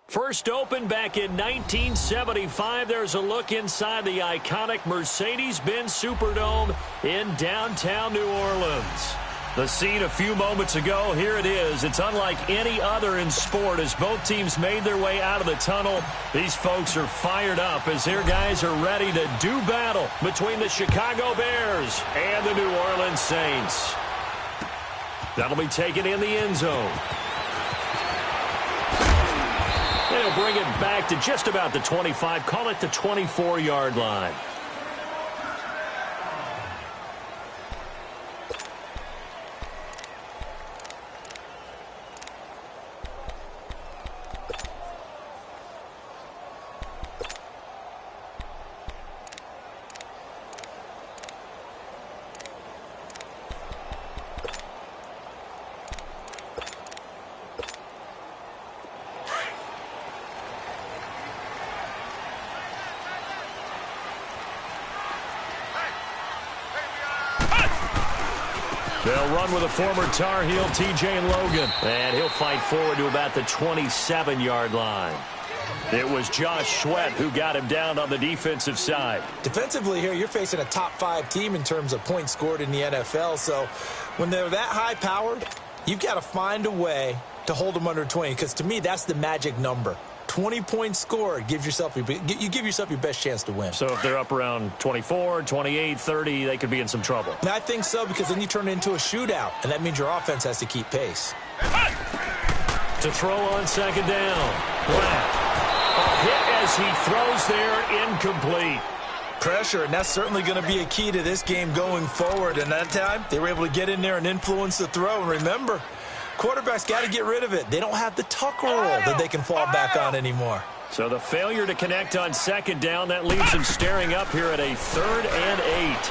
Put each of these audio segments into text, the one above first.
First opened back in 1975, there's a look inside the iconic Mercedes-Benz Superdome in downtown New Orleans. The scene a few moments ago, here it is. It's unlike any other in sport as both teams made their way out of the tunnel. These folks are fired up as their guys are ready to do battle between the Chicago Bears and the New Orleans Saints. That'll be taken in the end zone. They'll bring it back to just about the 25, call it the 24-yard line. They'll run with a former Tar Heel, TJ Logan. And he'll fight forward to about the 27-yard line. It was Josh Sweat who got him down on the defensive side. Defensively here, you're facing a top-5 team in terms of points scored in the NFL. So when they're that high-powered, you've got to find a way to hold them under 20. Because to me, that's the magic number. 20 points scored, you give yourself your best chance to win. So if they're up around 24, 28, 30, they could be in some trouble. And I think so, because then you turn it into a shootout, and that means your offense has to keep pace. To throw on second down. Black. A hit as he throws there, incomplete. Pressure, and that's certainly going to be a key to this game going forward. And that time, they were able to get in there and influence the throw. And remember, quarterbacks got to get rid of it. They don't have the tuck roll that they can fall back on anymore. So the failure to connect on second down, that leaves him staring up here at a 3rd and 8.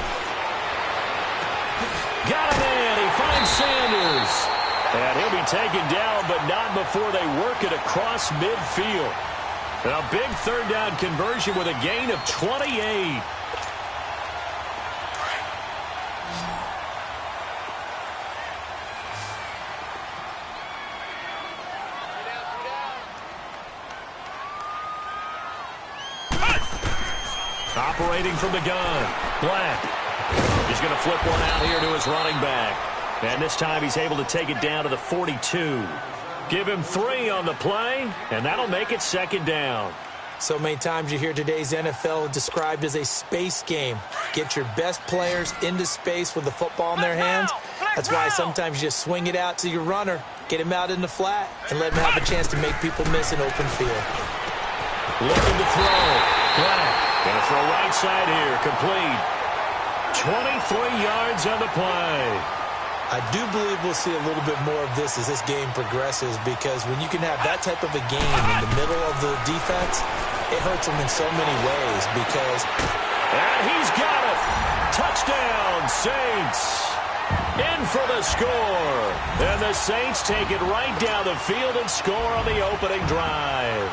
Got a man. He finds Sanders. And he'll be taken down, but not before they work it across midfield. And a big 3rd down conversion with a gain of 28. Operating from the gun, Black. He's going to flip one out here to his running back. And this time he's able to take it down to the 42. Give him 3 on the play, and that'll make it 2nd down. So many times you hear today's NFL described as a space game. Get your best players into space with the football in their hands. That's why sometimes you just swing it out to your runner, get him out in the flat, and let him have a chance to make people miss an open field. Looking to throw. Black. Going to throw right side here. Complete. 23 yards on the play. I do believe we'll see a little bit more of this as this game progresses, because when you can have that type of a game in the middle of the defense, it hurts them in so many ways because... And he's got it! Touchdown, Saints! In for the score. And the Saints take it right down the field and score on the opening drive.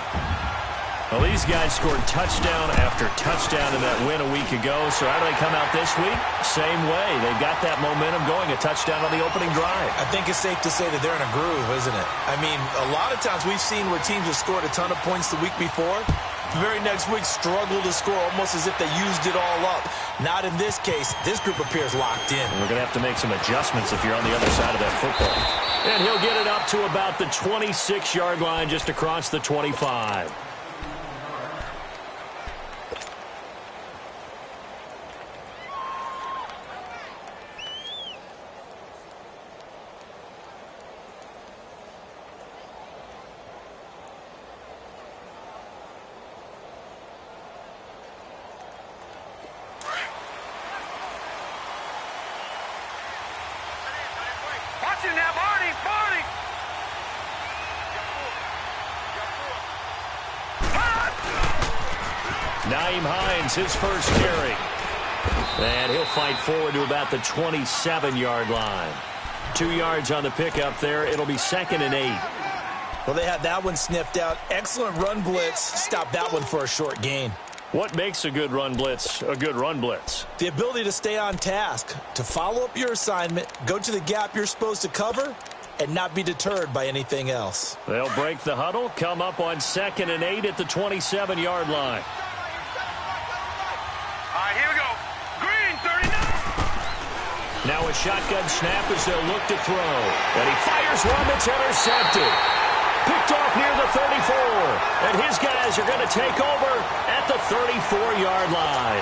Well, these guys scored touchdown after touchdown in that win a week ago. So how do they come out this week? Same way. They've got that momentum going, a touchdown on the opening drive. I think it's safe to say that they're in a groove, isn't it? I mean, a lot of times we've seen where teams have scored a ton of points the week before. The very next week struggle to score almost as if they used it all up. Not in this case. This group appears locked in. And we're going to have to make some adjustments if you're on the other side of that football. And he'll get it up to about the 26-yard line just across the 25. His first carry. And he'll fight forward to about the 27-yard line. 2 yards on the pickup there. It'll be 2nd and 8. Well, they had that one sniffed out. Excellent run blitz. Stop that one for a short gain. What makes a good run blitz a good run blitz? The ability to stay on task, to follow up your assignment, go to the gap you're supposed to cover, and not be deterred by anything else. They'll break the huddle, come up on 2nd and 8 at the 27-yard line. Here we go. Green, 39. Now a shotgun snap as they'll look to throw. And he fires one that's intercepted. Picked off near the 34. And his guys are going to take over at the 34-yard line.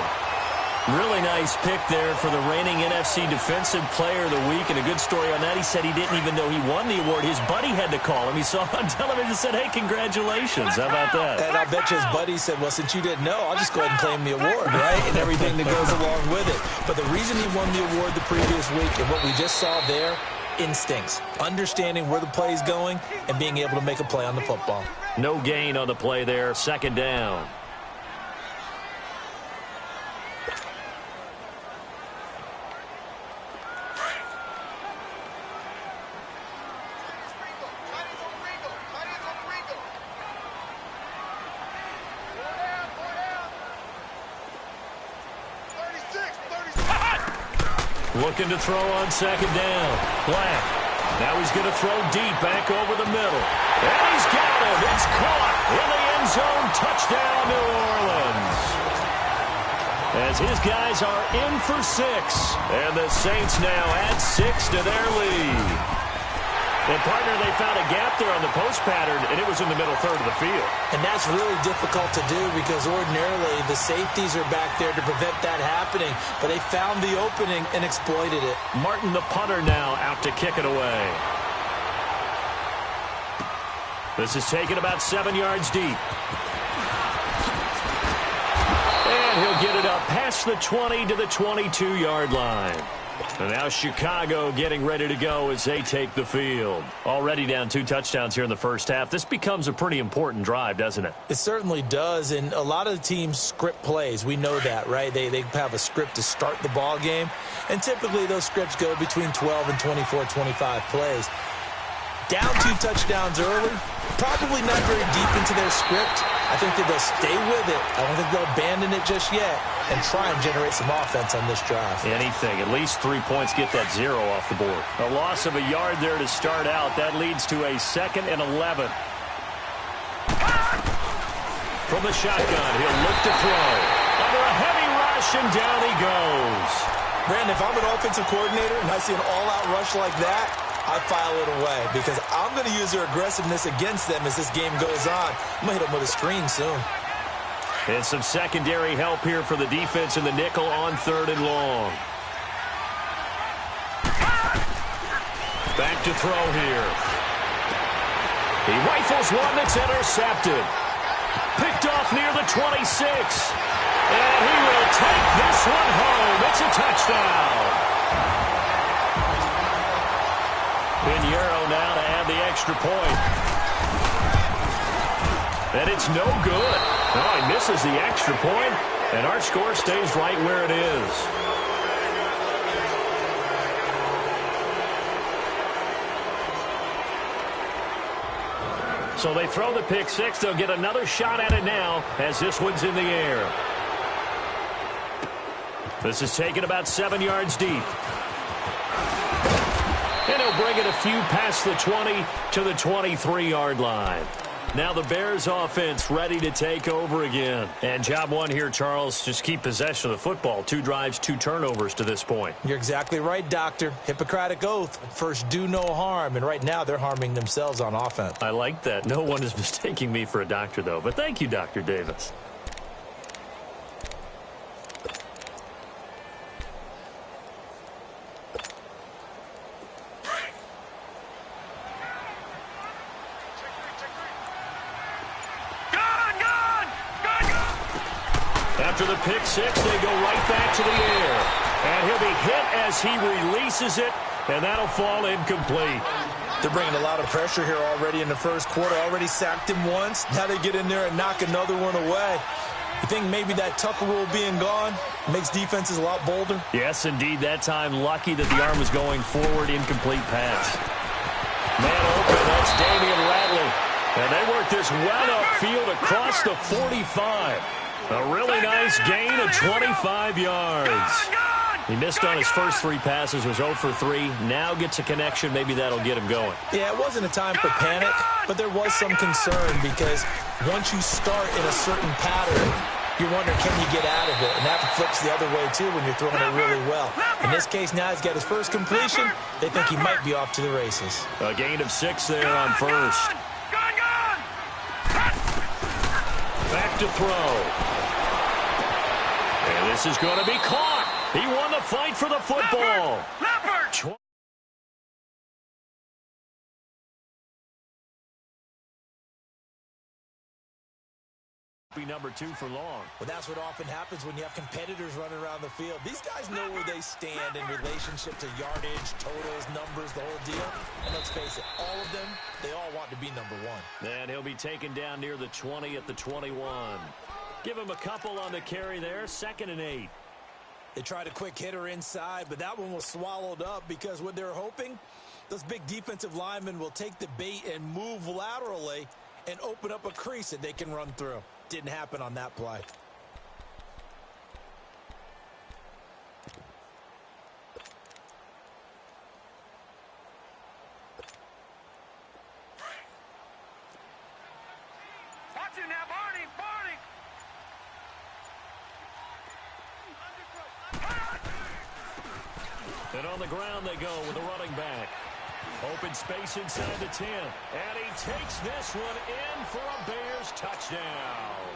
Really nice pick there for the reigning NFC Defensive Player of the Week. And a good story on that. He said he didn't even know he won the award. His buddy had to call him. He saw him on television and said, hey, congratulations. How about that? And I bet you his buddy said, well, since you didn't know, I'll just go ahead and claim the award, right? And everything that goes along with it. But the reason he won the award the previous week and what we just saw there, instincts. Understanding where the play is going and being able to make a play on the football. No gain on the play there. 2nd down. Looking to throw on second down. Black. Now he's going to throw deep back over the middle. And he's got it. It's caught in the end zone. Touchdown, New Orleans. As his guys are in for 6. And the Saints now add 6 to their lead. And, partner, they found a gap there on the post pattern, and it was in the middle third of the field. And that's really difficult to do because ordinarily the safeties are back there to prevent that happening. But they found the opening and exploited it. Martin, the punter, now out to kick it away. This is taken about 7 yards deep. And he'll get it up past the 20 to the 22-yard line. And now Chicago getting ready to go as they take the field. Already down 2 touchdowns here in the first half. This becomes a pretty important drive, doesn't it? It certainly does, and a lot of the teams script plays. We know that, right? They have a script to start the ball game, and typically those scripts go between 12 and 24, 25 plays. Down 2 touchdowns early, probably not very deep into their script. I think that they'll stay with it. I don't think they'll abandon it just yet and try and generate some offense on this drive. Anything. At least 3 points, get that 0 off the board. A loss of a yard there to start out. That leads to a 2nd and 11. From the shotgun, he'll look to throw. Under a heavy rush, and down he goes. Brandon, if I'm an offensive coordinator and I see an all-out rush like that, I file it away because I'm going to use their aggressiveness against them as this game goes on. I'm going to hit them with a screen soon. And some secondary help here for the defense in the nickel on 3rd and long. Back to throw here. He rifles one that's intercepted. Picked off near the 26. And he will take this one home. It's a touchdown. Pinheiro now to add the extra point. And it's no good. No, he misses the extra point, and our score stays right where it is. So they throw the pick 6. They'll get another shot at it now as this one's in the air. This is taken about 7 yards deep. And he'll bring it a few past the 20 to the 23-yard line. Now the Bears offense ready to take over again. And job one here, Charles, just keep possession of the football. 2 drives, 2 turnovers to this point. You're exactly right, Doctor. Hippocratic oath. First, do no harm. And right now, they're harming themselves on offense. I like that. No one is mistaking me for a doctor, though. But thank you, Dr. Davis. After the pick 6, they go right back to the air. And he'll be hit as he releases it, and that'll fall incomplete. They're bringing a lot of pressure here already in the first quarter. Already sacked him once. Now they get in there and knock another one away. You think maybe that Tucker rule being gone makes defenses a lot bolder? Yes, indeed. That time, lucky that the arm was going forward. Incomplete pass. Man open, that's Damian Ratley. And they work this well upfield across the 45. A really nice gain of 25 yards. He missed on his first 3 passes, was 0 for 3. Now gets a connection. Maybe that'll get him going. Yeah, it wasn't a time for panic, but there was some concern because once you start in a certain pattern, you wonder, can you get out of it? And that flips the other way, too, when you're throwing it really well. In this case, now he's got his first completion. They think he might be off to the races. A gain of 6 there on first. Back to throw. And this is going to be caught. He won the fight for the football. Be number 2 for long. Well, that's what often happens when you have competitors running around the field. These guys know where they stand in relationship to yardage, totals, numbers, the whole deal. And let's face it, all of them, they all want to be number 1. And he'll be taken down near the 20 at the 21. Give him a couple on the carry there, 2nd and 8. They tried a quick hitter inside, but that one was swallowed up because what they're hoping, those big defensive linemen will take the bait and move laterally and open up a crease that they can run through. Didn't happen on that play. And on the ground they go with a running back. Open space inside the 10. And he takes this one in for a Bears touchdown.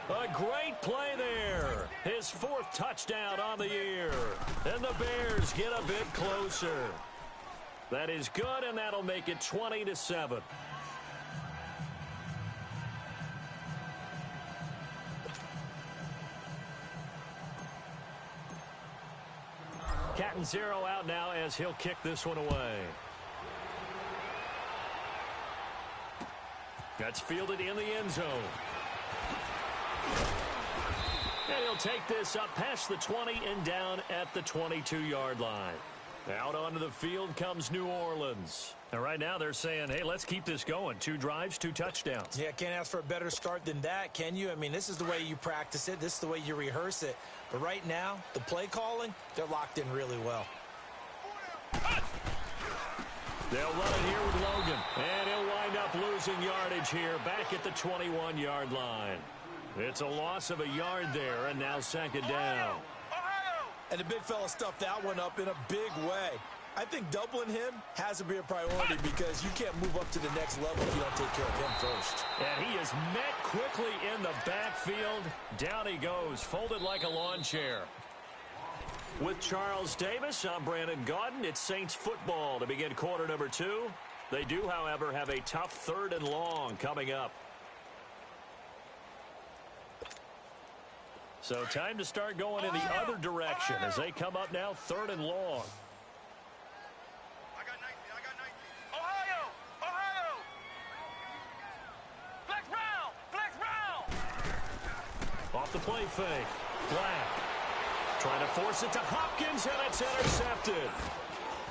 A great play there. His 4th touchdown on the year. And the Bears get a bit closer. That is good, and that'll make it 20-7. Cat and zero out now as he'll kick this one away. That's fielded in the end zone. And he'll take this up past the 20 and down at the 22-yard line. Out onto the field comes New Orleans. And right now they're saying, hey, let's keep this going. 2 drives, 2 touchdowns. Yeah, can't ask for a better start than that, can you? I mean, this is the way you practice it. This is the way you rehearse it. But right now, the play calling, they're locked in really well. They'll run it here with Logan. And he'll wind up losing yardage here back at the 21-yard line. It's a loss of a yard there, and now 2nd down. And the big fella stuffed that one up in a big way. I think doubling him has to be a priority because you can't move up to the next level if you don't take care of him first. And he is met quickly in the backfield. Down he goes, folded like a lawn chair. With Charles Davis, I'm Brandon Gaudin. It's Saints football to begin quarter number 2. They do, however, have a tough 3rd and long coming up. So time to start going in the other direction as they come up now 3rd and long. I got 19. Ohio! Flex round! Off the play fake. Black. Trying to force it to Hopkins, and it's intercepted.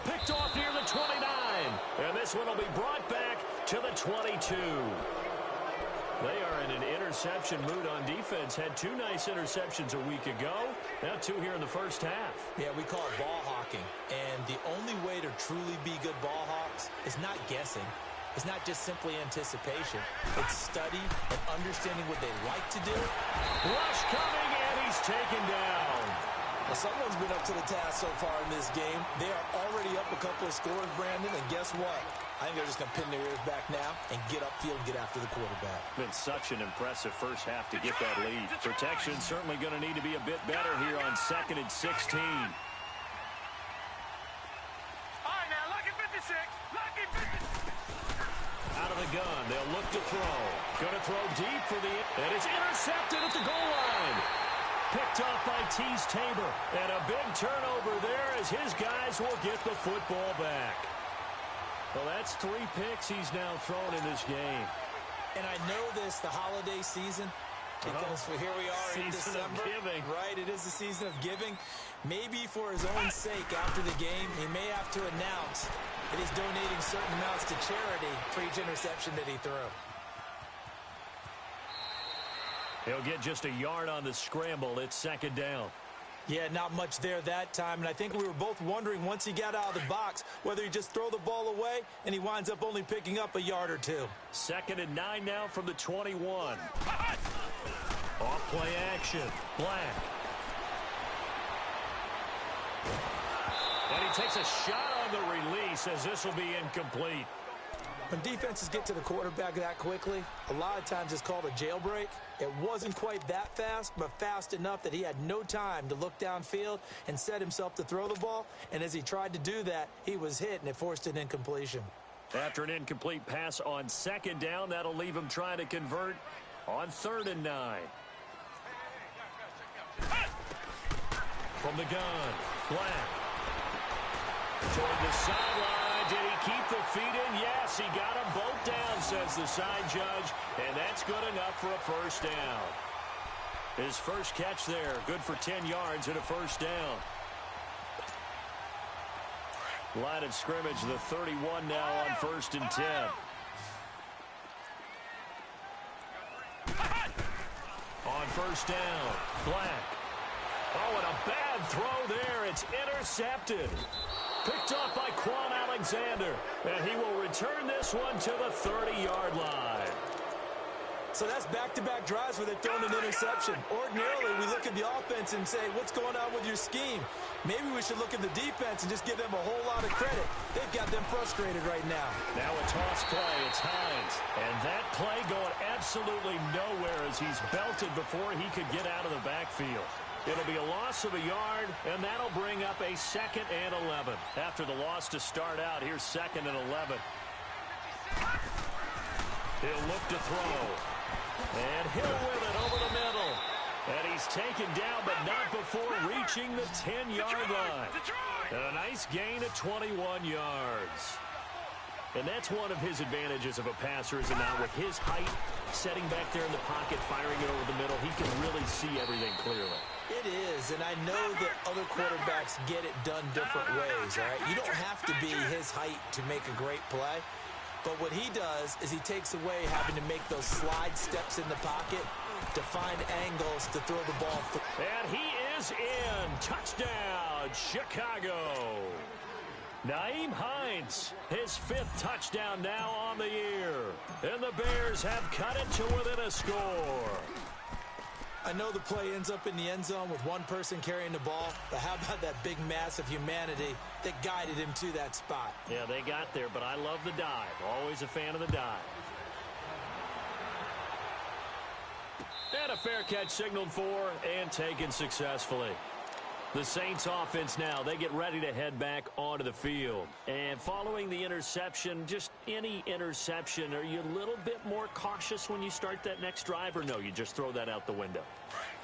Picked off near the 29. And this one will be brought back to the 22. They are in an interception mood on defense. Had 2 nice interceptions a week ago. Now 2 here in the first half. Yeah, we call it ball hawking. And the only way to truly be good ball hawks is not guessing. It's not just simply anticipation. It's study and understanding what they like to do. Rush coming, and he's taken down. Well, someone's been up to the task so far in this game. They are already up a couple of scores, Brandon, and guess what? I think they're just going to pin their ears back now and get upfield and get after the quarterback. Been such an impressive first half to get that lead. Protection certainly going to need to be a bit better here on 2nd and 16. All right, now, lucky 56. Lucky 56. Out of the gun, they'll look to throw. Going to throw deep for the... And it's intercepted at the goal line. Picked off by Tease Tabor. And a big turnover there as his guys will get the football back. Well, that's 3 picks he's now thrown in this game. And I know this, the holiday season, because here we are in December. Season of giving. Right, it is the season of giving. Maybe for his own sake after the game, he may have to announce that he's donating certain amounts to charity for each interception that he threw. He'll get just a yard on the scramble. It's 2nd down. Yeah, not much there that time, and I think we were both wondering once he got out of the box whether he just throw the ball away, and he winds up only picking up a yard or 2. 2nd and 9 now from the 21. Off play action. Black. And he takes a shot on the release as this will be incomplete. When defenses get to the quarterback that quickly, a lot of times it's called a jailbreak. It wasn't quite that fast, but fast enough that he had no time to look downfield and set himself to throw the ball. And as he tried to do that, he was hit, and it forced an incompletion. After an incomplete pass on 2nd down, that'll leave him trying to convert on 3rd and 9. From the gun, Black. Toward the sideline. Did he keep the feet in? Yes, he got them both down, says the side judge, and that's good enough for a first down. His first catch there, good for 10 yards and a first down. Line of scrimmage, the 31 now on 1st and 10. On 1st down, Black. Oh, and a bad throw there. It's intercepted. Picked off by Quan Alexander. And he will return this one to the 30-yard line. So that's back-to-back drives where they've thrown an interception. Ordinarily, we look at the offense and say, what's going on with your scheme? Maybe we should look at the defense and just give them a whole lot of credit. They've got them frustrated right now. Now a toss play. It's Hines. And that play going absolutely nowhere as he's belted before he could get out of the backfield. It'll be a loss of a yard, and that'll bring up a 2nd and 11. After the loss to start out, here's 2nd and 11. He'll look to throw. And Hill with it over the middle. And he's taken down, but not before reaching the 10-yard line. And a nice gain of 21 yards. And that's one of his advantages of a passer, is now with his height, setting back there in the pocket, firing it over the middle, he can really see everything clearly. It is, and I know that other quarterbacks get it done different ways, all right? You don't have to be his height to make a great play. But what he does is he takes away having to make those slide steps in the pocket to find angles to throw the ball through. And he is in. Touchdown, Chicago. Nyheim Hines, his 5th touchdown now on the year. And the Bears have cut it to within a score. I know the play ends up in the end zone with one person carrying the ball, but how about that big mass of humanity that guided him to that spot? Yeah, they got there, but I love the dive. Always a fan of the dive. And a fair catch signaled for and taken successfully. The Saints offense now, they get ready to head back onto the field. And following the interception, just any interception, are you a little bit more cautious when you start that next drive, or no, you just throw that out the window?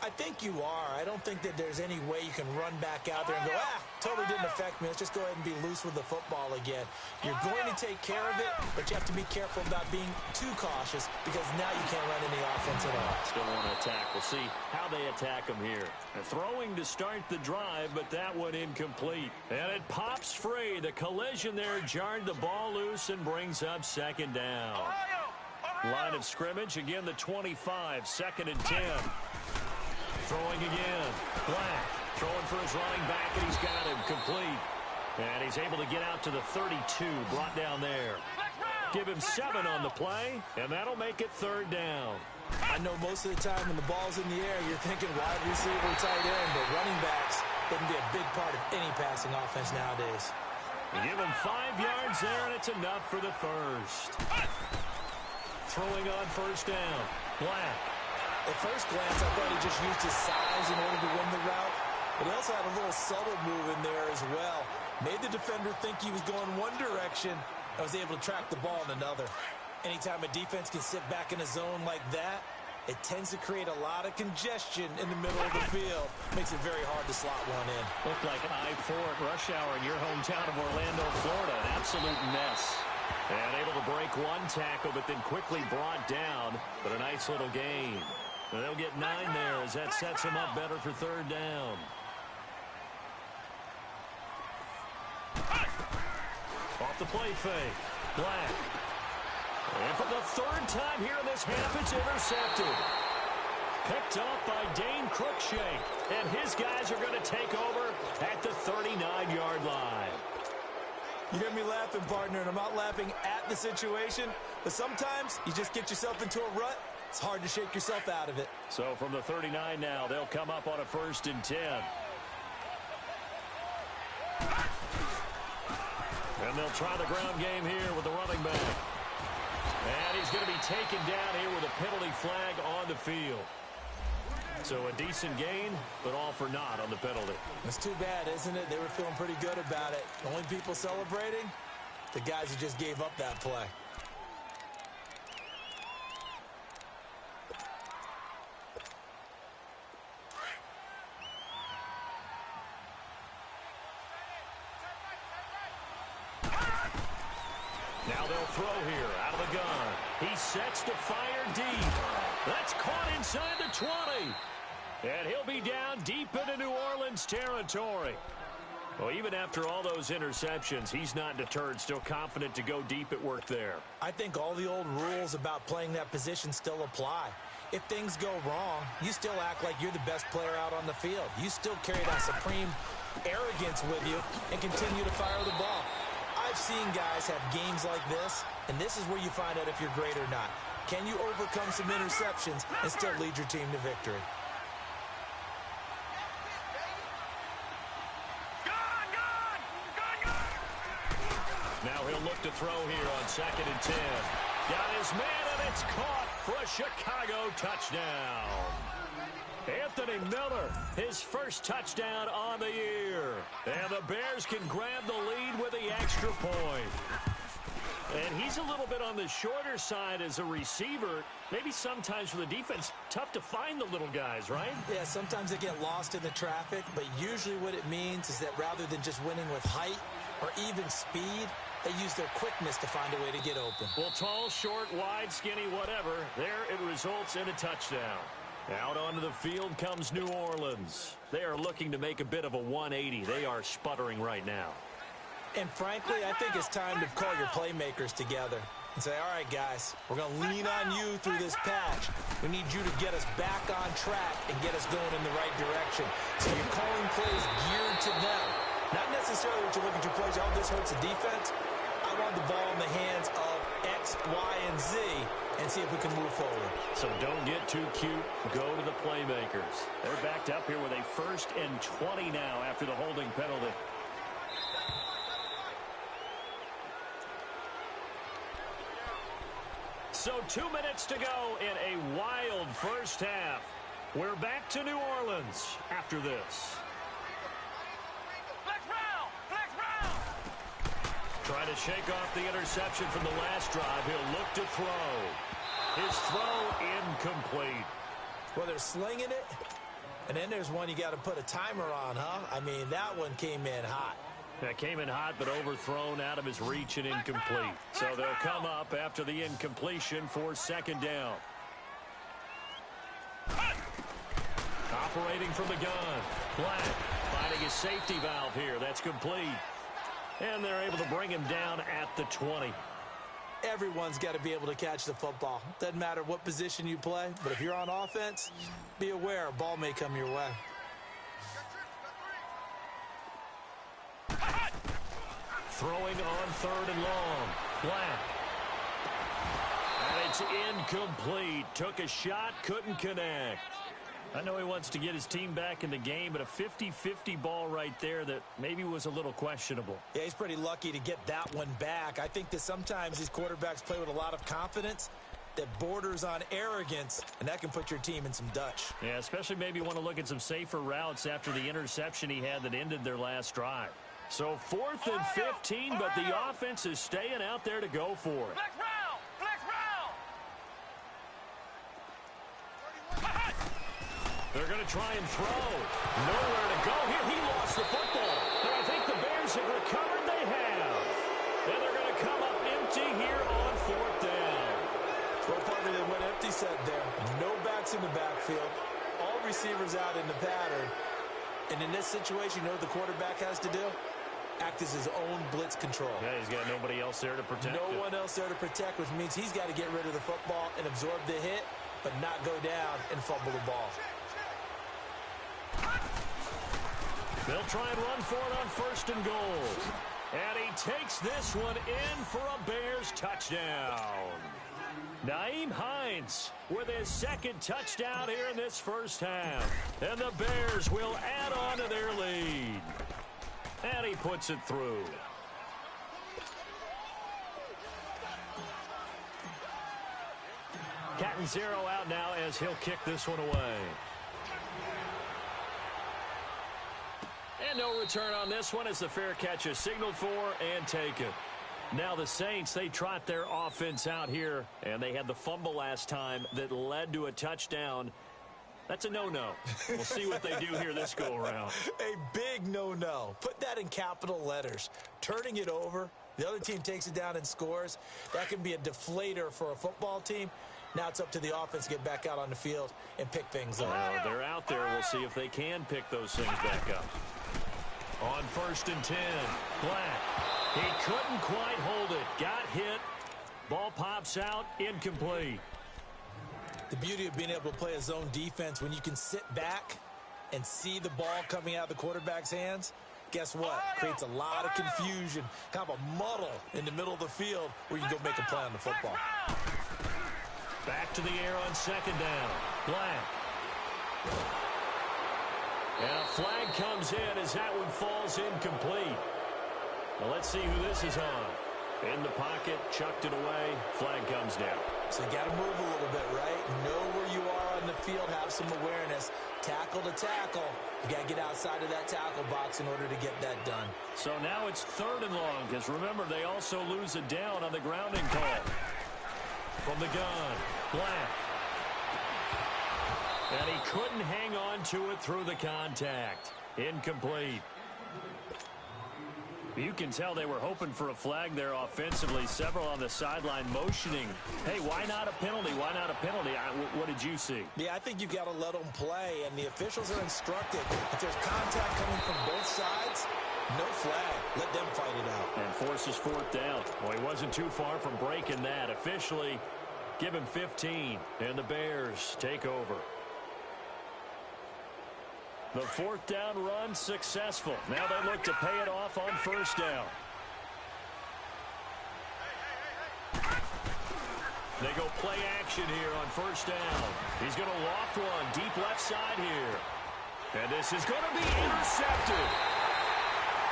I think you are. I don't think that there's any way you can run back out there and go, totally didn't affect me. Let's just go ahead and be loose with the football again. You're going to take care of it, but you have to be careful about being too cautious because now you can't run any offense at all. Still want to attack. We'll see how they attack them here. They're throwing to start the drive, but that one incomplete. And it pops free. The collision there jarred the ball loose and brings up 2nd down. Line of scrimmage, again the 25, 2nd and 10. Throwing again. Black throwing for his running back, and he's got him complete. And he's able to get out to the 32, brought down there. Give him 7 on the play, and that'll make it 3rd down. I know most of the time when the ball's in the air, you're thinking wide receiver, tight end, but running backs can be a big part of any passing offense nowadays. Give him 5 yards there, and it's enough for the first. Throwing on 1st down. Black. At first glance, I thought he just used his size in order to win the route, but he also had a little subtle move in there as well. Made the defender think he was going one direction and was able to track the ball in another. Anytime a defense can sit back in a zone like that, it tends to create a lot of congestion in the middle of the field. Makes it very hard to slot one in. Looked like I-4 at rush hour in your hometown of Orlando, Florida. An absolute mess. And able to break one tackle, but then quickly brought down. But a nice little gain. And they'll get 9 there as that sets them up better for 3rd down. Off the play fake. Black. And for the 3rd time here in this half, it's intercepted. Picked off by Dane Cruikshank. And his guys are going to take over at the 39-yard line. You hear me laughing, partner, and I'm not laughing at the situation, but sometimes you just get yourself into a rut. It's hard to shake yourself out of it. So from the 39 now, they'll come up on a 1st and 10. And they'll try the ground game here with the running back. And he's going to be taken down here with a penalty flag on the field. So a decent gain, but all for naught on the penalty. It's too bad, isn't it? They were feeling pretty good about it. The only people celebrating, the guys who just gave up that play. Now they'll throw here out of the gun. He sets to fire deep. That's caught inside the 20. And he'll be down deep into New Orleans territory. Well, even after all those interceptions, he's not deterred, still confident to go deep at work there. I think all the old rules about playing that position still apply. If things go wrong, you still act like you're the best player out on the field. You still carry that supreme arrogance with you and continue to fire the ball. I've seen guys have games like this, and this is where you find out if you're great or not. Can you overcome some interceptions and still lead your team to victory? Now he'll look to throw here on 2nd and 10. Got his man, and it's caught for a Chicago touchdown. Anthony Miller, his first touchdown on the year. And the Bears can grab the lead with the extra point. And he's a little bit on the shorter side as a receiver. Maybe sometimes for the defense, tough to find the little guys, right? Yeah, sometimes they get lost in the traffic, but usually what it means is that rather than just winning with height or even speed, they use their quickness to find a way to get open. Well, tall, short, wide, skinny, whatever, there it results in a touchdown. Out onto the field comes New Orleans. They are looking to make a bit of a 180. They are sputtering right now. And frankly, I think it's time to call your playmakers together and say, all right, guys, we're going to lean on you through this patch. We need you to get us back on track and get us going in the right direction. So you're calling plays geared to them. Not necessarily what you look at your plays, oh, this hurts the defense. I want the ball in the hands of X, Y, and Z and see if we can move forward. So don't get too cute. Go to the playmakers. They're backed up here with a 1st and 20 now after the holding penalty. So 2 minutes to go in a wild first half. We're back to New Orleans after this. Flex round! Flex round! Trying to shake off the interception from the last drive. He'll look to throw. His throw incomplete. Well, they're slinging it, and then there's one you got to put a timer on, huh? I mean, that one came in hot. That came in hot, but overthrown out of his reach and incomplete. So they'll come up after the incompletion for 2nd down. Operating from the gun. Black finding his safety valve here. That's complete. And they're able to bring him down at the 20. Everyone's got to be able to catch the football. Doesn't matter what position you play, but if you're on offense, be aware a ball may come your way. Throwing on 3rd and long. Black. And it's incomplete. Took a shot, couldn't connect. I know he wants to get his team back in the game, but a 50-50 ball right there that maybe was a little questionable. Yeah, he's pretty lucky to get that one back. I think that sometimes these quarterbacks play with a lot of confidence that borders on arrogance, and that can put your team in some Dutch. Yeah, especially maybe want to look at some safer routes after the interception he had that ended their last drive. So 4th and 15, but the offense is staying out there to go for it. Flex round! Flex round! They're going to try and throw. Nowhere to go here. He lost the football. But I think the Bears have recovered. They have. And they're going to come up empty here on 4th down. Well, partner, they went empty set there. No backs in the backfield. All receivers out in the pattern. And in this situation, you know what the quarterback has to do? Act as his own blitz control. Yeah, he's got nobody else there to protect No one else there to protect, which means he's got to get rid of the football and absorb the hit, but not go down and fumble the ball. They'll try and run for it on 1st and goal. And he takes this one in for a Bears touchdown. Nyheim Hines with his 2nd touchdown here in this first half. And the Bears will add on to their lead. And he puts it through. Catanzaro out now as he'll kick this one away. And no return on this one as the fair catch is signaled for and taken. Now the Saints, they trot their offense out here, and they had the fumble last time that led to a touchdown. That's a no-no. We'll see what they do here this go-around. A big no-no. Put that in capital letters. Turning it over, the other team takes it down and scores. That can be a deflator for a football team. Now it's up to the offense to get back out on the field and pick things up. They're out there. We'll see if they can pick those things back up. On 1st and 10, Black. He couldn't quite hold it. Got hit. Ball pops out. Incomplete. The beauty of being able to play a zone defense when you can sit back and see the ball coming out of the quarterback's hands, guess what? Creates a lot of confusion, kind of a muddle in the middle of the field where you can go make a play on the football. Back to the air on second down. Black. And a flag comes in as that one falls incomplete. Well, let's see who this is on. In the pocket, chucked it away, flag comes down. So you got to move a little bit, right? Know where you are on the field, have some awareness. Tackle to tackle. You got to get outside of that tackle box in order to get that done. So now it's 3rd and long, because remember, they also lose a down on the grounding call. From the gun, Black. And he couldn't hang on to it through the contact. Incomplete. You can tell they were hoping for a flag there offensively. Several on the sideline motioning. Hey, why not a penalty? Why not a penalty? What did you see? Yeah, I think you've got to let them play, and the officials are instructed. If there's contact coming from both sides, no flag. Let them fight it out. And forces 4th down. Well, he wasn't too far from breaking that. Officially, give him 15, and the Bears take over. The 4th down run successful. Now they look to pay it off on 1st down. They go play action here on 1st down. He's going to loft one deep left side here. And this is going to be intercepted.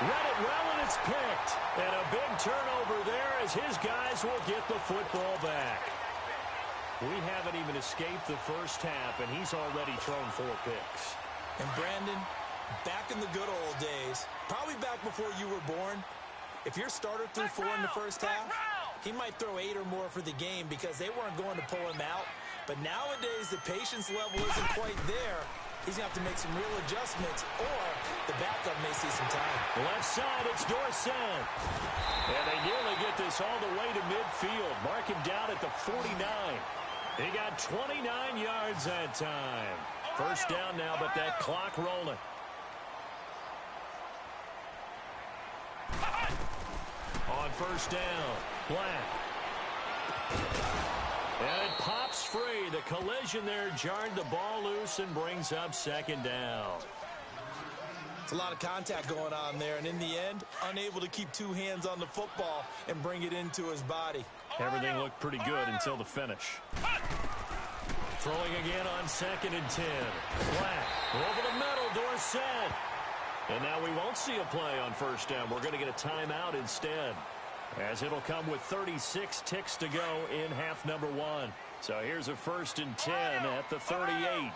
Read it well, and it's picked. And a big turnover there as his guys will get the football back. We haven't even escaped the first half, and he's already thrown 4 picks. And Brandon, back in the good old days, probably back before you were born, if your starter threw 4 in the first half, he might throw 8 or more for the game because they weren't going to pull him out. But nowadays, the patience level isn't quite there. He's going to have to make some real adjustments, or the backup may see some time. Left side, it's Dorsett. And they nearly get this all the way to midfield. Mark him down at the 49. He got 29 yards that time. 1st down now, but that clock rolling. On 1st down, Black. And it pops free. The collision there jarred the ball loose and brings up 2nd down. It's a lot of contact going on there, and in the end, unable to keep 2 hands on the football and bring it into his body. Everything looked pretty good until the finish. Throwing again on 2nd and 10. Black over the middle, Dorsett. And now we won't see a play on 1st down. We're going to get a timeout instead, as it'll come with 36 ticks to go in half number 1. So here's a 1st and 10 at the 38.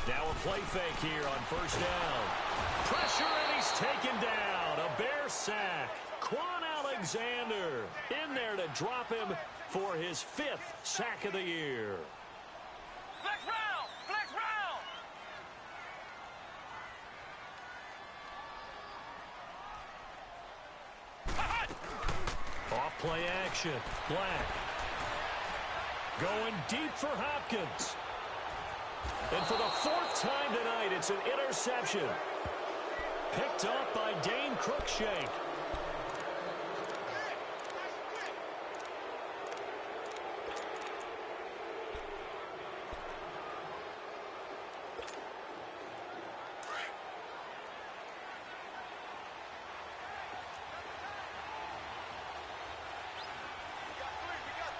Now a play fake here on 1st down. Pressure, and he's taken down. A Bear sack. Quan Alexander in there to drop him for his 5th sack of the year. Flex round! Flex round! Off play action. Black. Going deep for Hopkins. And for the 4th time tonight, it's an interception. Picked up by Dane Cruikshank.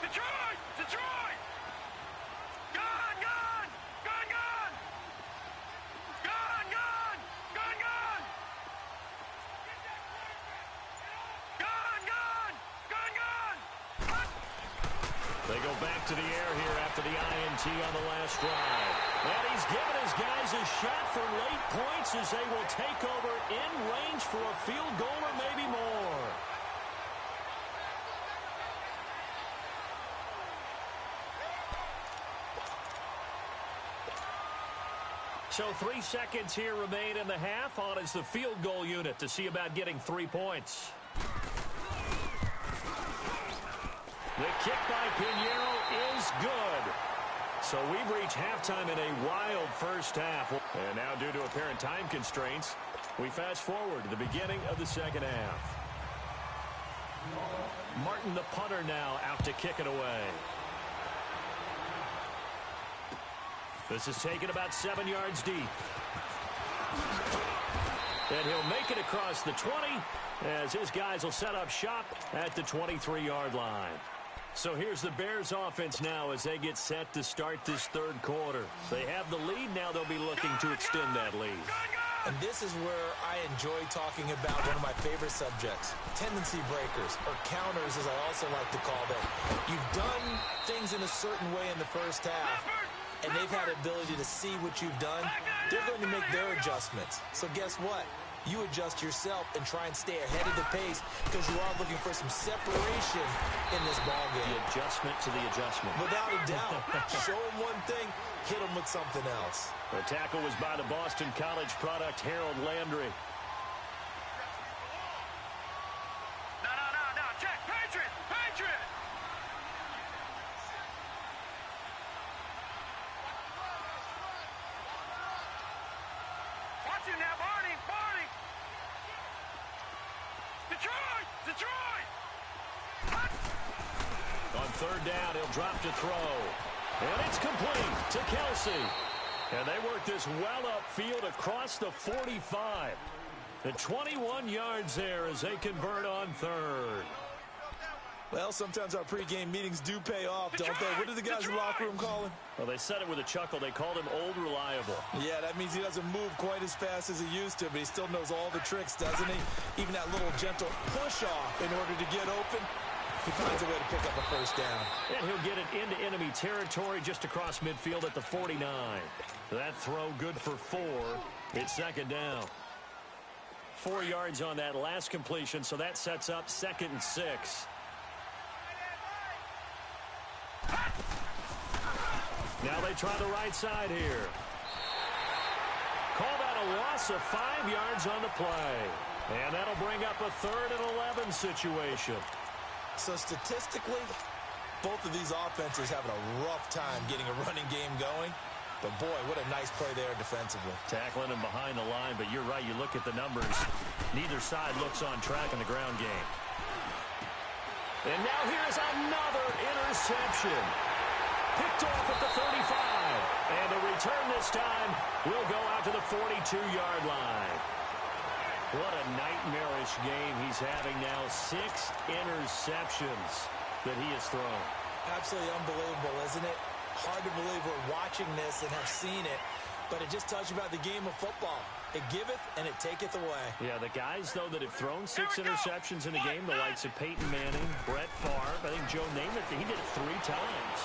Detroit! Detroit! Gun! Gun! Gun! Gun! Gun! Gun! Gun! Gun! Gun! Gun! Gun! Gun! They go back to the air here after the INT on the last drive. And he's given his guys a shot for late points as they will take over in range for a field goal or maybe more. So 3 seconds here remain in the half. On is the field goal unit to see about getting 3 points. The kick by Pinheiro is good. So we've reached halftime in a wild first half. And now, due to apparent time constraints, we fast forward to the beginning of the second half. Martin, the punter, now out to kick it away. This is taken about 7 yards deep. And he'll make it across the 20 as his guys will set up shop at the 23-yard line. So here's the Bears offense now as they get set to start this third quarter. They have the lead. Now they'll be looking to extend that lead. And this is where I enjoy talking about one of my favorite subjects, tendency breakers, or counters as I also like to call them. You've done things in a certain way in the first half, and they've had the ability to see what you've done. They're going to make their adjustments. So guess what? You adjust yourself and try and stay ahead of the pace because you are looking for some separation in this ball game. The adjustment to the adjustment. Without a doubt. Show them one thing, hit them with something else. The tackle was by the Boston College product, Harold Landry. No. Check. Patriot. Watch it now, Barney. Detroit. On third down, he'll drop to throw. And it's complete to Kelsey. And they work this well upfield across the 45. The 21 yards there as they convert on third. Well, sometimes our pregame meetings do pay off, don't they? What do the guys in the locker room call him? Well, they said it with a chuckle. They called him Old Reliable. Yeah, that means he doesn't move quite as fast as he used to, but he still knows all the tricks, doesn't he? Even that little gentle push-off in order to get open, he finds a way to pick up a first down. And he'll get it into enemy territory just across midfield at the 49. That throw good for 4. It's second down. 4 yards on that last completion, so that sets up 2nd and 6. Now they try the right side here. Call that a loss of 5 yards on the play. And that'll bring up a 3rd and 11 situation. So statistically, both of these offenses having a rough time getting a running game going. But boy, what a nice play there defensively. Tackling him behind the line, but you're right. You look at the numbers. Neither side looks on track in the ground game. And now here's another interception. Picked off at the 35. And the return this time will go out to the 42-yard line. What a nightmarish game he's having now. 6 interceptions that he has thrown. Absolutely unbelievable, isn't it? Hard to believe we're watching this and have seen it. But it just tells you about the game of football. It giveth and it taketh away. Yeah, the guys, though, that have thrown 6 interceptions in a game, the likes of Peyton Manning, Brett Favre, I think Joe Namath, he did it 3 times.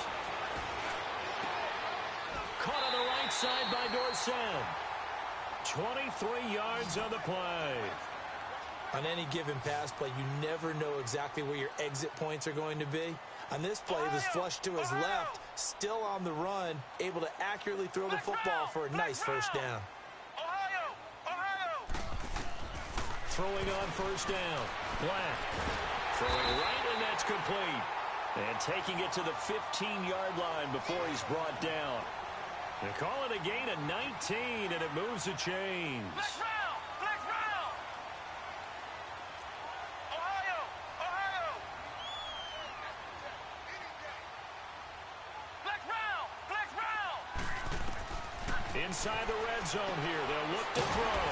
Caught on the right side by Dorsett. 23 yards on the play. On any given pass play, you never know exactly where your exit points are going to be. On this play, he was flushed to his left, still on the run, able to accurately throw the football for a nice first down. Throwing on first down. Black. Throwing right, and that's complete. And taking it to the 15-yard line before he's brought down. They call it a gain of 19, and it moves the chains. Flex round! Ohio! Flex round! Inside the red zone here, they'll look to throw.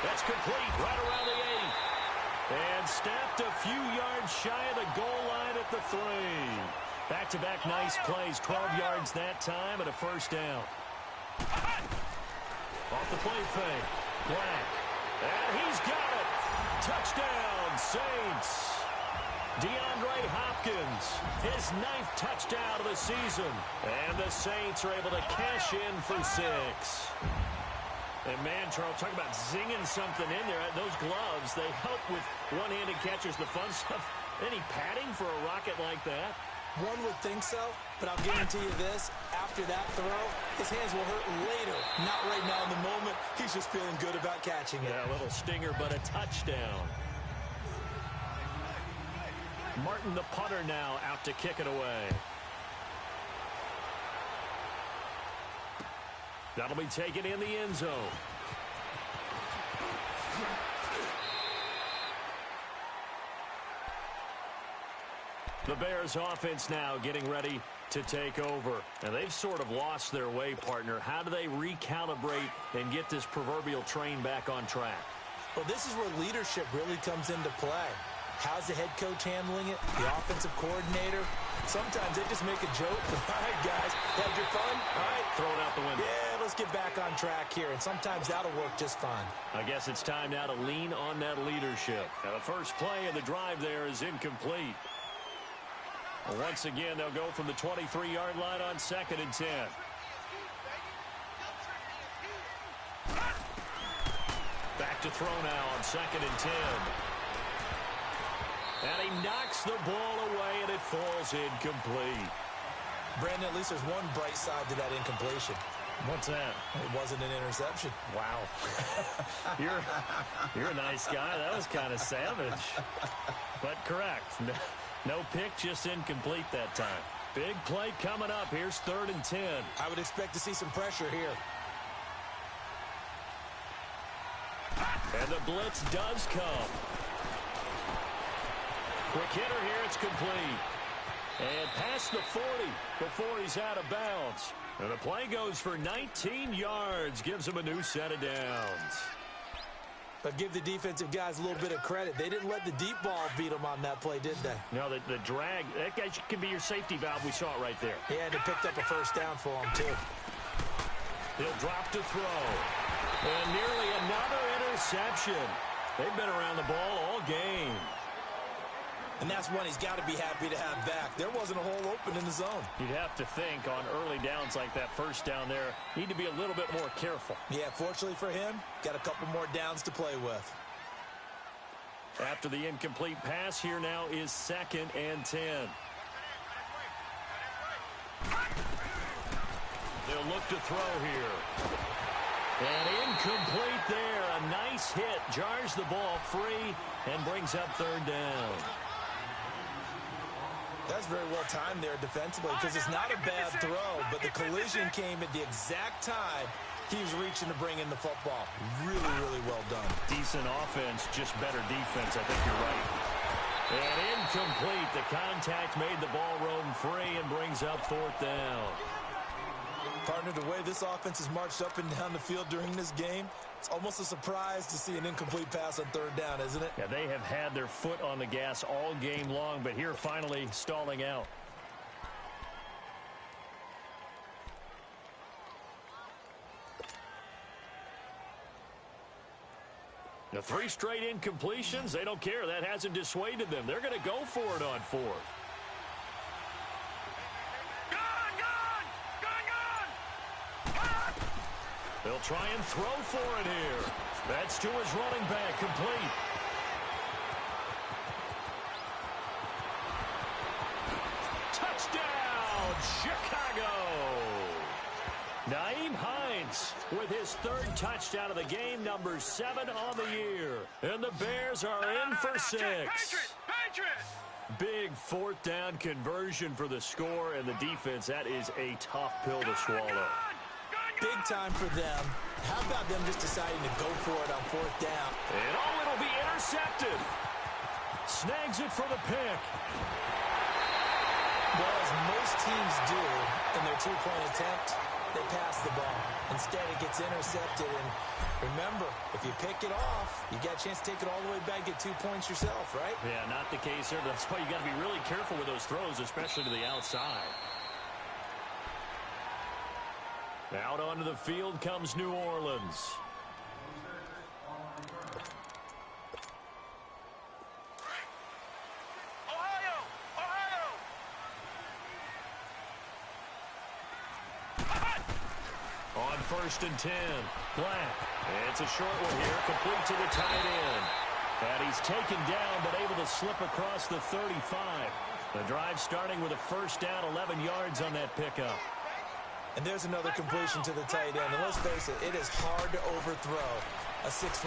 That's complete right around the 8. And snapped a few yards shy of the goal line at the 3. Back-to-back nice plays, 12 yards that time, and a first down. Off the play fake. Black. And he's got it. Touchdown, Saints. DeAndre Hopkins, his 9th touchdown of the season. And the Saints are able to cash in for 6. And man, Charles, talk about zinging something in there. Those gloves, they help with one-handed catches, the fun stuff. Any padding for a rocket like that? One would think so, but I'll guarantee you this. After that throw, his hands will hurt later. Not right now in the moment. He's just feeling good about catching it. Yeah, a little stinger, but a touchdown. Martin, the punter, now out to kick it away. That'll be taken in the end zone. The Bears offense now getting ready to take over. And they've sort of lost their way, partner. How do they recalibrate and get this proverbial train back on track? Well, this is where leadership really comes into play. How's the head coach handling it? The offensive coordinator? Sometimes they just make a joke. All right, guys, had your fun? All right. Throw it out the window. Yeah, let's get back on track here, and sometimes that'll work just fine. I guess it's time now to lean on that leadership. Now, the first play of the drive there is incomplete. Once again, they'll go from the 23-yard line on 2nd and 10. Back to throw now on 2nd and 10. And he knocks the ball away, and it falls incomplete. Brandon, at least there's one bright side to that incompletion. What's that? It wasn't an interception. Wow. You're a nice guy. That was kind of savage. But correct. No pick, just incomplete that time. Big play coming up. Here's 3rd and 10. I would expect to see some pressure here. And the blitz does come. Quick hitter here. It's complete. And past the 40 before he's out of bounds. And the play goes for 19 yards. Gives him a new set of downs. But give the defensive guys a little bit of credit. They didn't let the deep ball beat them on that play, did they? No, the drag, that guy can be your safety valve. We saw it right there. Yeah, and they picked up a first down for him, too. He'll drop to throw. And nearly another interception. They've been around the ball all game. And that's one he's got to be happy to have back. There wasn't a hole open in the zone. You'd have to think on early downs like that first down there, need to be a little bit more careful. Yeah, fortunately for him, got a couple more downs to play with. After the incomplete pass, here now is 2nd and 10. They'll look to throw here. And incomplete there. A nice hit. Jars the ball free and brings up 3rd down. That's very well timed there defensively because it's not a bad throw, but the collision came at the exact time he was reaching to bring in the football. Really, really well done. Decent offense, just better defense. I think you're right. And incomplete. The contact made the ball roam free and brings up 4th down. Partner, the way this offense has marched up and down the field during this game, it's almost a surprise to see an incomplete pass on 3rd down, isn't it? Yeah, they have had their foot on the gas all game long, but here finally stalling out. The 3 straight incompletions, they don't care. That hasn't dissuaded them. They're going to go for it on 4th. They'll try and throw for it here. That's to his running back, complete. Touchdown, Chicago! Nyheim Hines with his 3rd touchdown of the game, number 7 on the year. And the Bears are in for 6. Big 4th down conversion for the score, and the defense, that is a tough pill to swallow. Big time for them. How about them just deciding to go for it on 4th down? And it'll be intercepted. Snags it for the pick. Well, as most teams do in their 2-point attempt, they pass the ball. Instead, it gets intercepted. And remember, if you pick it off, you got a chance to take it all the way back, get 2 points yourself, right? Yeah, not the case here. That's why you got to be really careful with those throws, especially to the outside. Out onto the field comes New Orleans. On 1st and 10, Black. It's a short one here, complete to the tight end. And he's taken down, but able to slip across the 35. The drive starting with a first down, 11 yards on that pickup. And there's another completion to the tight end. And let's face it is hard to overthrow a 6'6"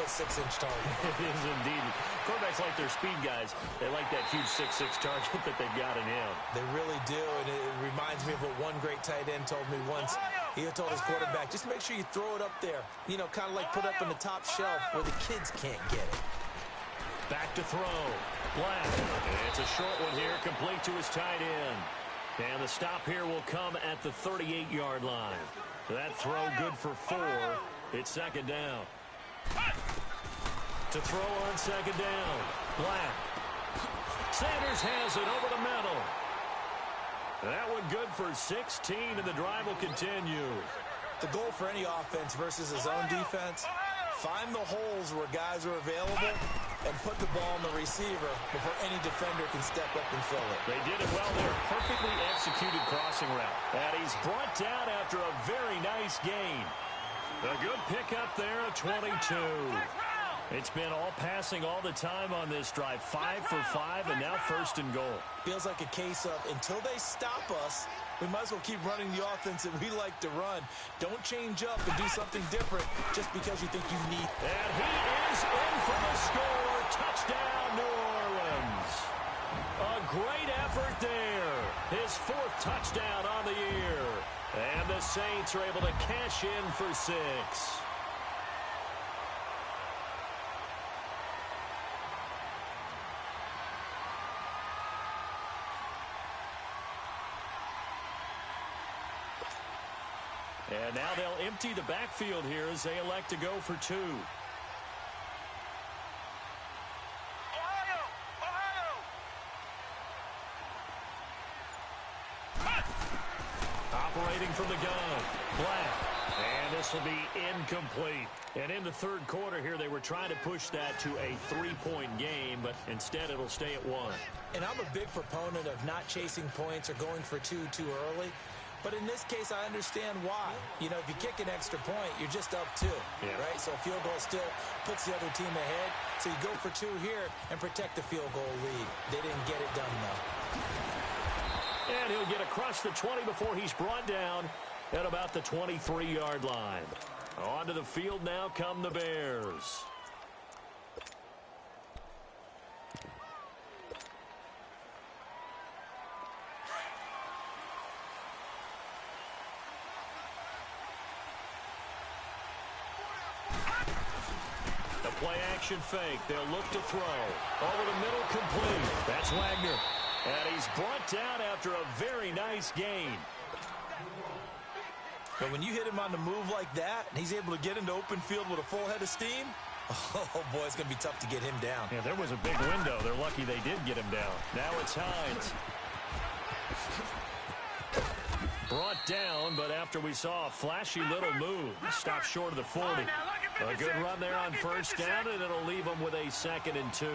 target. It is indeed. Quarterbacks like their speed guys. They like that huge 6'6" target that they've got in him. They really do, and it reminds me of what one great tight end told me once. He told his quarterback, just make sure you throw it up there. You know, kind of like put up on the top shelf where the kids can't get it. Back to throw. Black. It's a short one here, complete to his tight end. And the stop here will come at the 38-yard line. That throw good for 4. It's 2nd down. To throw on second down. Black. Sanders has it over the middle. That one good for 16, and the drive will continue. The goal for any offense versus his own defense, find the holes where guys are available and put the ball on the receiver before any defender can step up and fill it. They did it well there. Perfectly executed crossing route. And he's brought down after a very nice gain. A good pickup there at 22. It's been all passing all the time on this drive. 5 for 5, and now first and goal. Feels like a case of until they stop us, we might as well keep running the offense that we like to run. Don't change up and do something different just because you think you need. And he is in for the score. Touchdown, New Orleans. A great effort there. His 4th touchdown on the year. And the Saints are able to cash in for 6. And now they'll empty the backfield here as they elect to go for 2. Operating from the gun. Black. And this will be incomplete. And in the third quarter here, they were trying to push that to a 3-point game, but instead it'll stay at 1. And I'm a big proponent of not chasing points or going for 2 too early. But in this case, I understand why. You know, if you kick an extra point, you're just up 2, right? So a field goal still puts the other team ahead. So you go for 2 here and protect the field goal lead. They didn't get it done, though. And he'll get across the 20 before he's brought down at about the 23-yard line. Onto the field now come the Bears. Play-action fake. They'll look to throw. Over the middle, complete. That's Wagner. And he's brought down after a very nice gain. But when you hit him on the move like that, and he's able to get into open field with a full head of steam, oh, boy, it's going to be tough to get him down. Yeah, there was a big window. They're lucky they did get him down. Now it's Hines. Brought down, but after we saw a flashy little move, stopped short of the 40. A good run there on first down, and it'll leave them with a 2nd and 2.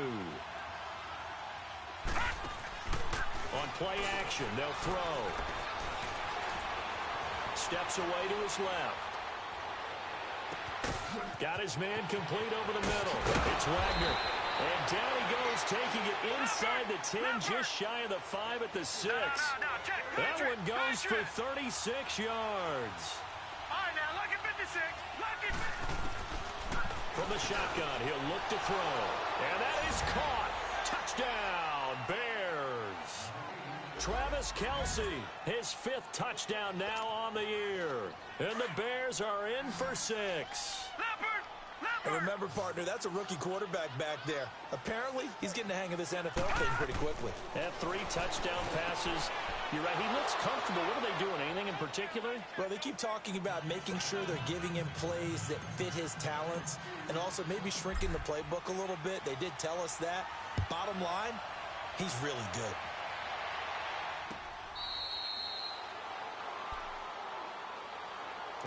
On play action, they'll throw. Steps away to his left. Got his man complete over the middle. It's Wagner. And down he goes, taking it inside the 10, just shy of the 5 at the 6. That one goes for 36 yards. All right, now, look at 56. Look at... From the shotgun, he'll look to throw. And that is caught. Touchdown, Bears. Travis Kelce, his 5th touchdown now on the year. And the Bears are in for 6. And remember, partner, that's a rookie quarterback back there. Apparently, he's getting the hang of this NFL thing pretty quickly. Had 3 touchdown passes. You're right, he looks comfortable. What are they doing? Anything in particular? Well, they keep talking about making sure they're giving him plays that fit his talents and also maybe shrinking the playbook a little bit. They did tell us that. Bottom line, he's really good.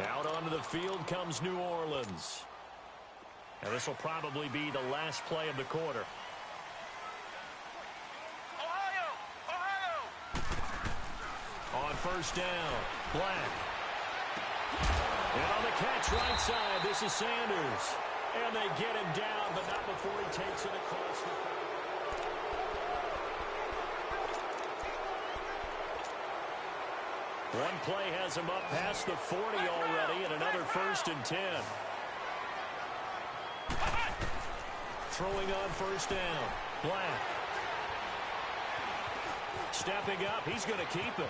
Out onto the field comes New Orleans. Now, this will probably be the last play of the quarter. Ohio! On first down, Black. And on the catch right side, this is Sanders. And they get him down, but not before he takes it across the field. One play has him up past the 40 already, and another 1st and 10. Throwing on first down. Black. Stepping up. He's going to keep it.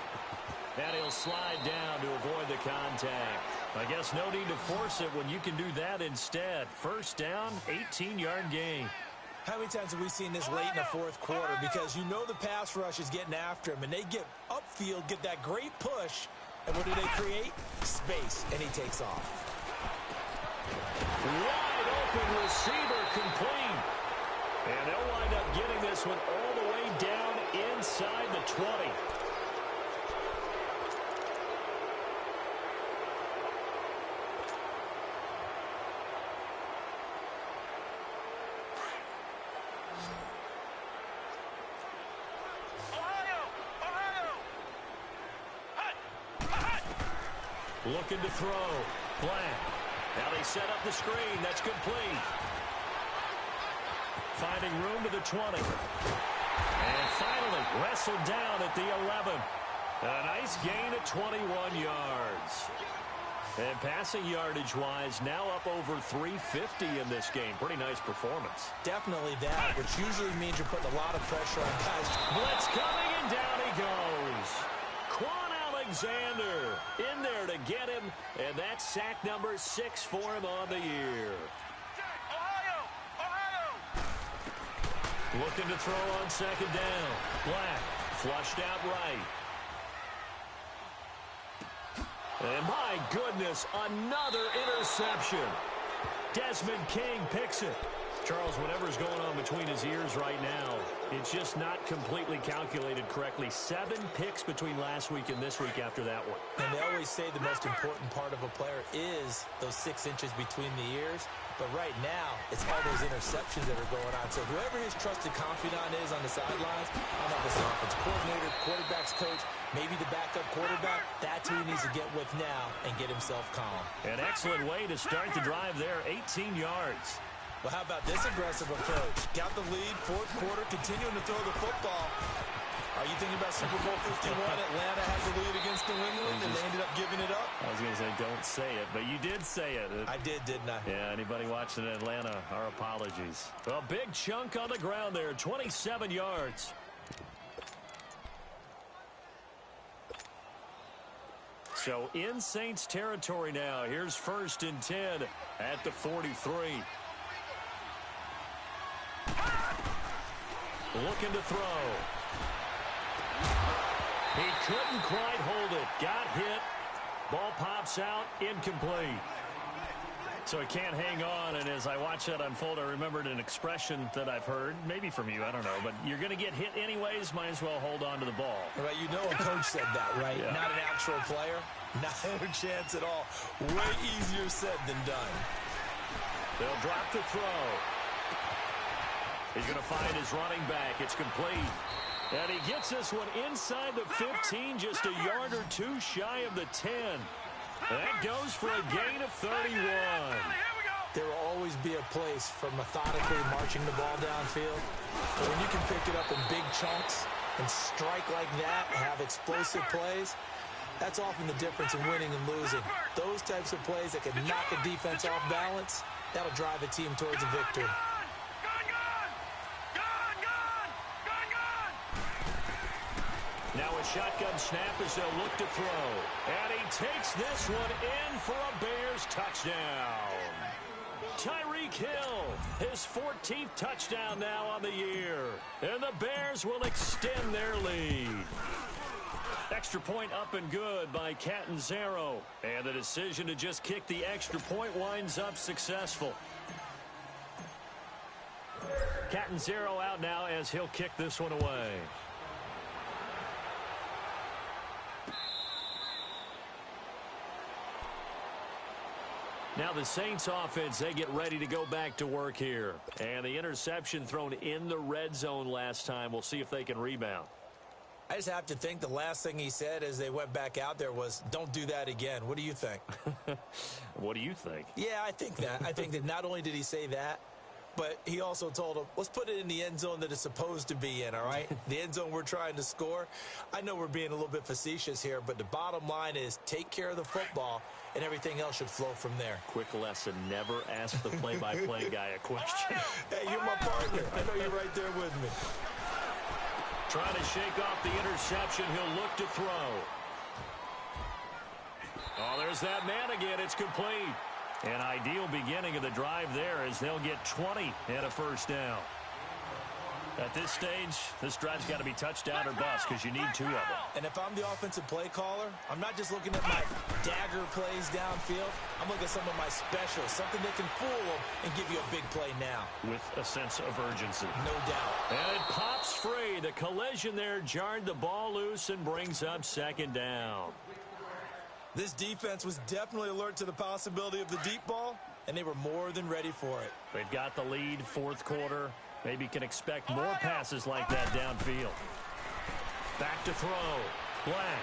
And he'll slide down to avoid the contact. I guess no need to force it when you can do that instead. First down, 18-yard gain. How many times have we seen this late in the 4th quarter? Because you know the pass rush is getting after him, and they get upfield, get that great push, and what do they create? Space, and he takes off. Wide open receiver complete. And they'll wind up getting this one all the way down inside the 20. Looking to throw. Black. Now they set up the screen. That's complete. Finding room to the 20. And finally wrestled down at the 11. A nice gain of 21 yards. And passing yardage-wise, now up over 350 in this game. Pretty nice performance. Definitely that, which usually means you're putting a lot of pressure on guys. Blitz coming, and down he goes. Quan Alexander in there to get him, and that's sack number 6 for him on the year. Looking to throw on second down. Black flushed out right. And my goodness, another interception. Desmond King picks it. Charles, whatever's going on between his ears right now, it's just not completely calculated correctly. 7 picks between last week and this week after that one. And they always say the most important part of a player is those 6 inches between the ears. But right now, it's all those interceptions that are going on. So whoever his trusted confidant is on the sidelines, I don't know if it's the offensive coordinator, quarterback's coach, maybe the backup quarterback, that's who he needs to get with now and get himself calm. An excellent way to start the drive there, 18 yards. Well, how about this aggressive approach? Got the lead, fourth quarter, continuing to throw the football. Are you thinking about Super Bowl 51? Atlanta has the lead against New England, and they ended up giving it up? I was going to say, don't say it, but you did say it. I did, didn't I? Yeah, anybody watching in Atlanta, our apologies. Well, big chunk on the ground there, 27 yards. So in Saints territory now. Here's 1st and 10 at the 43. Looking to throw. He couldn't quite hold it. Got hit. Ball pops out. Incomplete. So he can't hang on, and as I watch that unfold, I remembered an expression that I've heard, maybe from you, I don't know, but you're going to get hit anyways, might as well hold on to the ball. Right, you know a coach said that, right? Yeah. Not an actual player. Not a chance at all. Way easier said than done. They'll drop the throw. He's going to find his running back. It's complete. And he gets this one inside the 15, just a yard or 2 shy of the 10. That goes for a gain of 31. There will always be a place for methodically marching the ball downfield. But when you can pick it up in big chunks and strike like that and have explosive plays, that's often the difference in winning and losing. Those types of plays that can knock a defense off balance, that'll drive a team towards a victory. Now a shotgun snap as they'll look to throw. And he takes this one in for a Bears touchdown. Tyreek Hill, his 14th touchdown now on the year. And the Bears will extend their lead. Extra point up and good by Catanzaro. And the decision to just kick the extra point winds up successful. Catanzaro out now as he'll kick this one away. Now the Saints offense, they get ready to go back to work here. And the interception thrown in the red zone last time. We'll see if they can rebound. I just have to think the last thing he said as they went back out there was, don't do that again. What do you think? What do you think? Yeah, I think that. I think that not only did he say that, but he also told him, let's put it in the end zone that it's supposed to be in, all right? The end zone we're trying to score. I know we're being a little bit facetious here, but the bottom line is take care of the football, and everything else should flow from there. Quick lesson, never ask the play-by-play guy a question. Hey, you're my partner. I know you're right there with me. Trying to shake off the interception. He'll look to throw. Oh, there's that man again. It's complete. An ideal beginning of the drive there as they'll get 20 and a first down. At this stage, this drive's got to be touchdown or bust because you need 2 of them. And if I'm the offensive play caller, I'm not just looking at my dagger plays downfield. I'm looking at some of my specials, something that can fool them and give you a big play now. With a sense of urgency. No doubt. And it pops free. The collision there jarred the ball loose and brings up 2nd down. This defense was definitely alert to the possibility of the deep ball, and they were more than ready for it. They've got the lead, 4th quarter. Maybe can expect more passes like that downfield. Back to throw. Black.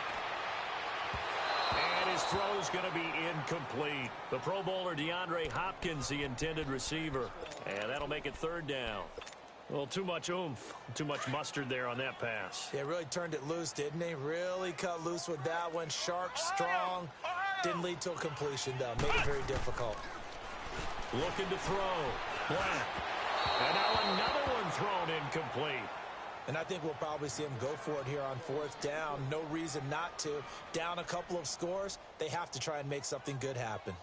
And his throw's going to be incomplete. The Pro Bowler DeAndre Hopkins, the intended receiver. And that'll make it 3rd down. Well, too much oomph, too much mustard there on that pass. They really turned it loose, didn't they? Really cut loose with that one. Sharp, strong. Didn't lead to a completion, though. Made it very difficult. Looking to throw. Black. And now another one thrown incomplete. And I think we'll probably see him go for it here on 4th down. No reason not to. Down a couple of scores, they have to try and make something good happen.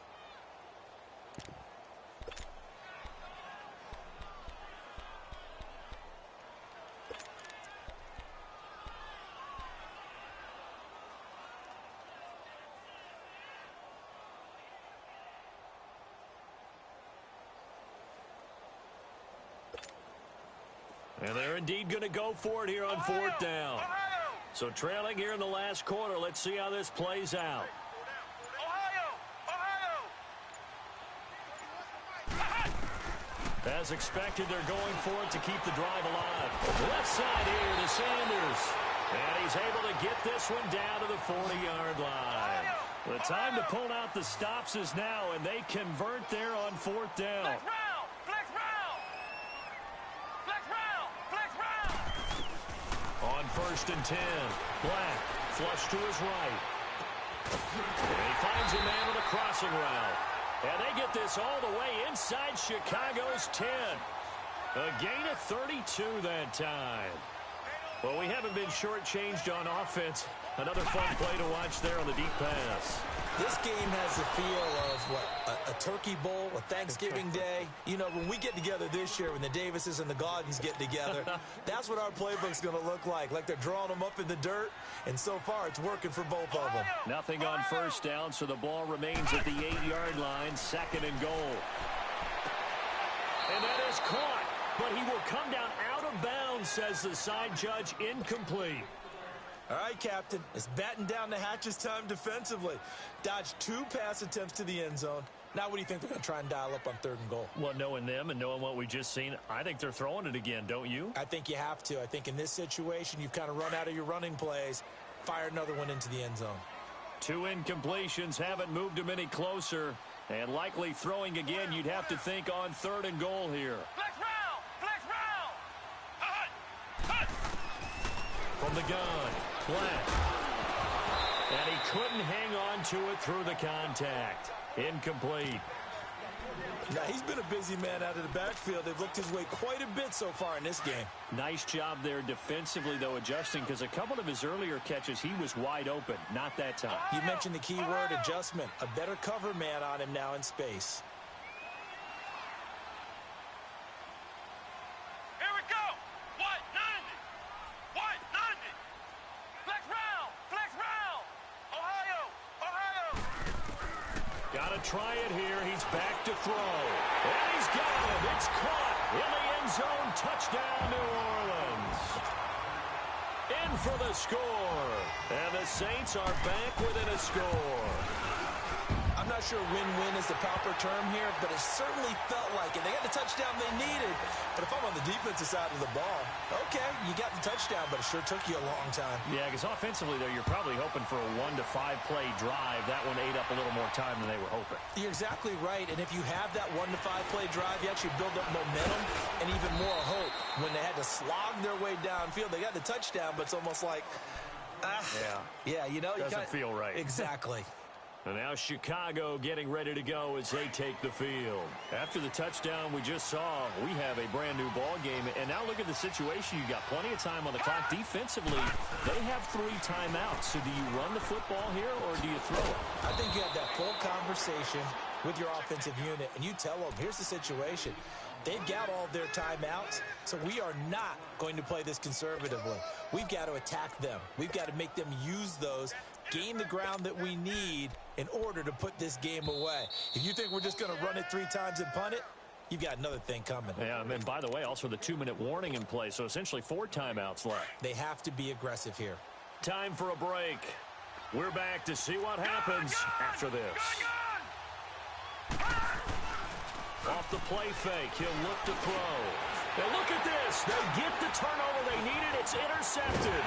And they're indeed going to go for it here on 4th down. So trailing here in the last quarter. Let's see how this plays out. As expected, they're going for it to keep the drive alive. Left side here to Sanders. And he's able to get this one down to the 40-yard line. The time to pull out the stops is now, and they convert there on 4th down. On 1st and 10, Black flush to his right. And he finds a man with a crossing route. And they get this all the way inside Chicago's 10. A gain of 32 that time. Well, we haven't been shortchanged on offense. Another fun play to watch there on the deep pass. This game has the feel of, what, a turkey bowl, a Thanksgiving day. You know, when we get together this year, when the Davises and the Gaudens get together, that's what our playbook's going to look like they're drawing them up in the dirt, and so far it's working for both of them. Nothing on 1st down, so the ball remains at the 8-yard line, 2nd and goal. And that is caught, but he will come down out of bounds, says the side judge, incomplete. All right, Captain, it's batting down the hatches time defensively. Dodged 2 pass attempts to the end zone. Now what do you think they're going to try and dial up on 3rd and goal? Well, knowing them and knowing what we just seen, I think they're throwing it again, don't you? I think you have to. I think in this situation, you've kind of run out of your running plays. Fire another one into the end zone. 2 incompletions haven't moved him any closer. And likely throwing again, you'd have to think on 3rd and goal here. Flex round! Flex round! From the gun, Black. And he couldn't hang on to it through the contact. Incomplete. Now, he's been a busy man out of the backfield. They've looked his way quite a bit so far in this game. Nice job there defensively, though, adjusting, because a couple of his earlier catches, he was wide open. Not that time. You mentioned the key word, adjustment. A better cover man on him now in space. Here we go! What? 90! What? 90! Flex round! Flex round! Ohio! Ohio! Got to try it here. He's back to throw. And he's got it. It's caught in the end zone. Touchdown, New Orleans. In for the score. And the Saints are back within a score. I'm not sure win-win is the proper term here, but it certainly felt like it. They got the touchdown they needed. But if I'm on the defensive side of the ball, okay, you got the touchdown, but it sure took you a long time. Yeah, because offensively, though, you're probably hoping for a 1 to 5 play drive. That one ate up a little more time than they were hoping. You're exactly right. And if you have that 1 to 5 play drive, you actually build up momentum and even more hope. When they had to slog their way downfield, they got the touchdown, but it's almost like, yeah, you know, doesn't feel right. Exactly. And now Chicago getting ready to go as they take the field. After the touchdown we just saw, we have a brand new ball game. And now look at the situation. You've got plenty of time on the clock. Defensively, they have 3 timeouts. So do you run the football here or do you throw it? I think you have that full conversation with your offensive unit, and you tell them, here's the situation. They've got all their timeouts, so we are not going to play this conservatively. We've got to attack them. We've got to make them use those, gain the ground that we need in order to put this game away. If you think we're just going to run it 3 times and punt it, you've got another thing coming. Yeah, and by the way, also the 2-minute warning in play, so essentially 4 timeouts left. They have to be aggressive here. Time for a break. We're back to see what happens after this. Off the play fake, he'll look to throw. Now look at this. They get the turnover they needed. It's intercepted.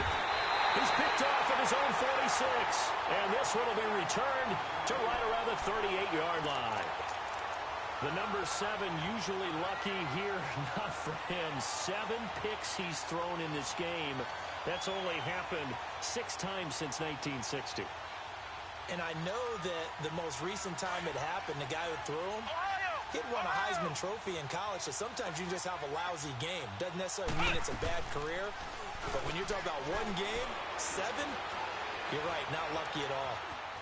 He's picked off at his own 46. And this one will be returned to right around the 38-yard line. The number 7 usually lucky here. Not for him. 7 picks he's thrown in this game. That's only happened 6 times since 1960. And I know that the most recent time it happened, the guy who threw him, he'd won a Heisman Trophy in college, so sometimes you just have a lousy game. Doesn't necessarily mean it's a bad career, but when you're talking about 1 game, 7, you're right, not lucky at all.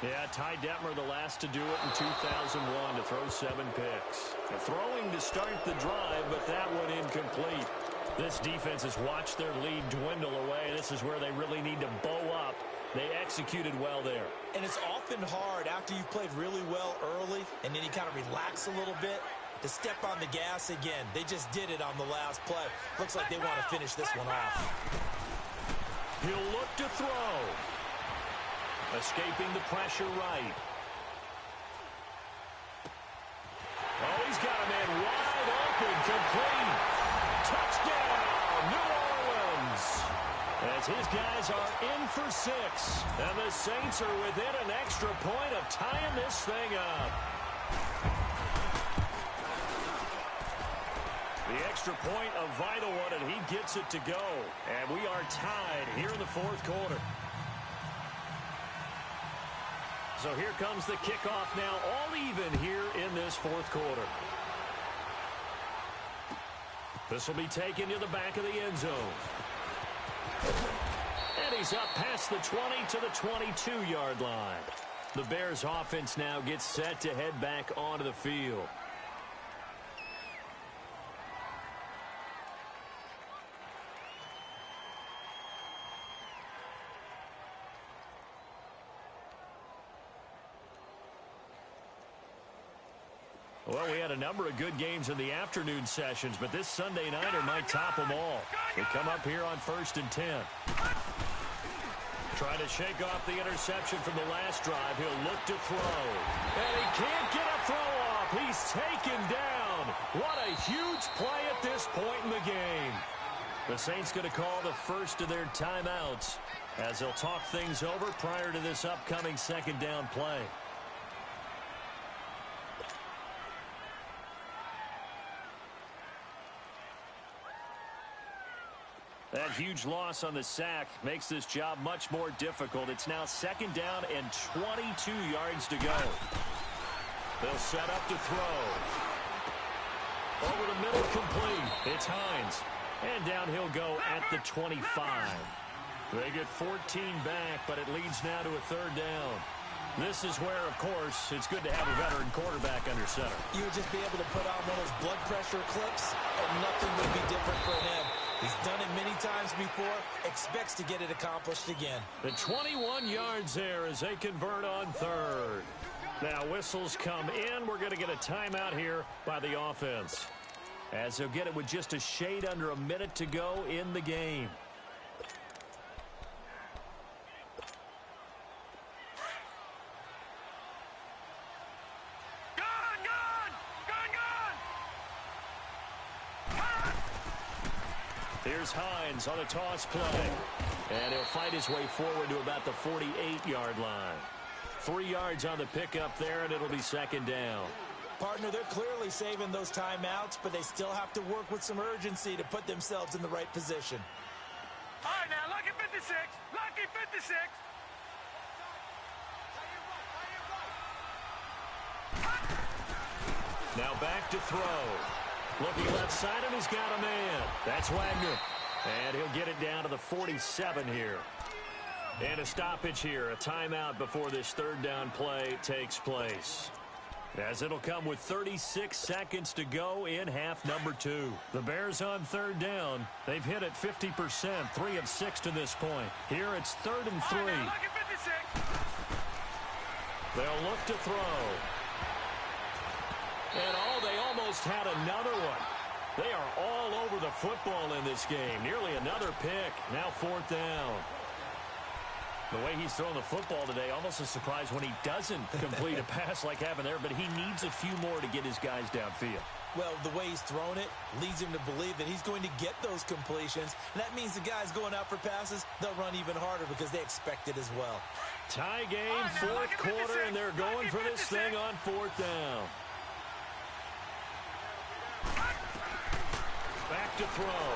Yeah, Ty Detmer, the last to do it in 2001, to throw 7 picks. Throwing to start the drive, but that one incomplete. This defense has watched their lead dwindle away. This is where they really need to bow up. They executed well there. And it's often hard after you've played really well early and then you kind of relax a little bit to step on the gas again. They just did it on the last play. Looks like they want to finish this one off. He'll look to throw. Escaping the pressure right. Oh, he's got a man wide open, complete. Touchdown, New Orleans. As his guys are in for 6. And the Saints are within an extra point of tying this thing up. The extra point, a vital one, and he gets it to go. And we are tied here in the 4th quarter. So here comes the kickoff now, all even here in this 4th quarter. This will be taken to the back of the end zone. And he's up past the 20 to the 22-yard line. The Bears offense now gets set to head back onto the field. Well, we had a number of good games in the afternoon sessions, but this Sunday nighter might top them all. We come up here on 1st and 10. Trying to shake off the interception from the last drive. He'll look to throw. And he can't get a throw off. He's taken down. What a huge play at this point in the game. The Saints going to call the first of their timeouts as they'll talk things over prior to this upcoming 2nd down play. That huge loss on the sack makes this job much more difficult. It's now 2nd down and 22 yards to go. They'll set up to throw. Over the middle, complete. It's Hines. And down he'll go at the 25. They get 14 back, but it leads now to a 3rd down. This is where, of course, it's good to have a veteran quarterback under center. You would just be able to put on one of those blood pressure clips, and nothing would be different for him. He's done it many times before, expects to get it accomplished again. The 21 yards there as they convert on 3rd. Now whistles come in. We're going to get a timeout here by the offense, as they'll get it with just a shade under a minute to go in the game. Here's Hines on a toss play. And he'll fight his way forward to about the 48-yard line. 3 yards on the pickup there, and it'll be 2nd down. Partner, they're clearly saving those timeouts, but they still have to work with some urgency to put themselves in the right position. All right, now, lucky 56. Lucky 56. Now back to throw. Looking left side, and he's got a man. That's Wagner. And he'll get it down to the 47 here. And a stoppage here, a timeout before this 3rd down play takes place. as it'll come with 36 seconds to go in half number 2. The Bears on third down. They've hit it 50%, 3 of 6 to this point. Here it's 3rd and 3. They'll look to throw. And they almost had another one. They are all over the football in this game. Nearly another pick. Now 4th down. The way he's throwing the football today, almost a surprise when he doesn't complete a pass like happened there, but he needs a few more to get his guys downfield. Well, the way he's thrown it leads him to believe that he's going to get those completions. And that means the guys going out for passes, they'll run even harder because they expect it as well. Tie game, 4th quarter, and they're going for this thing on 4th down. Back to throw.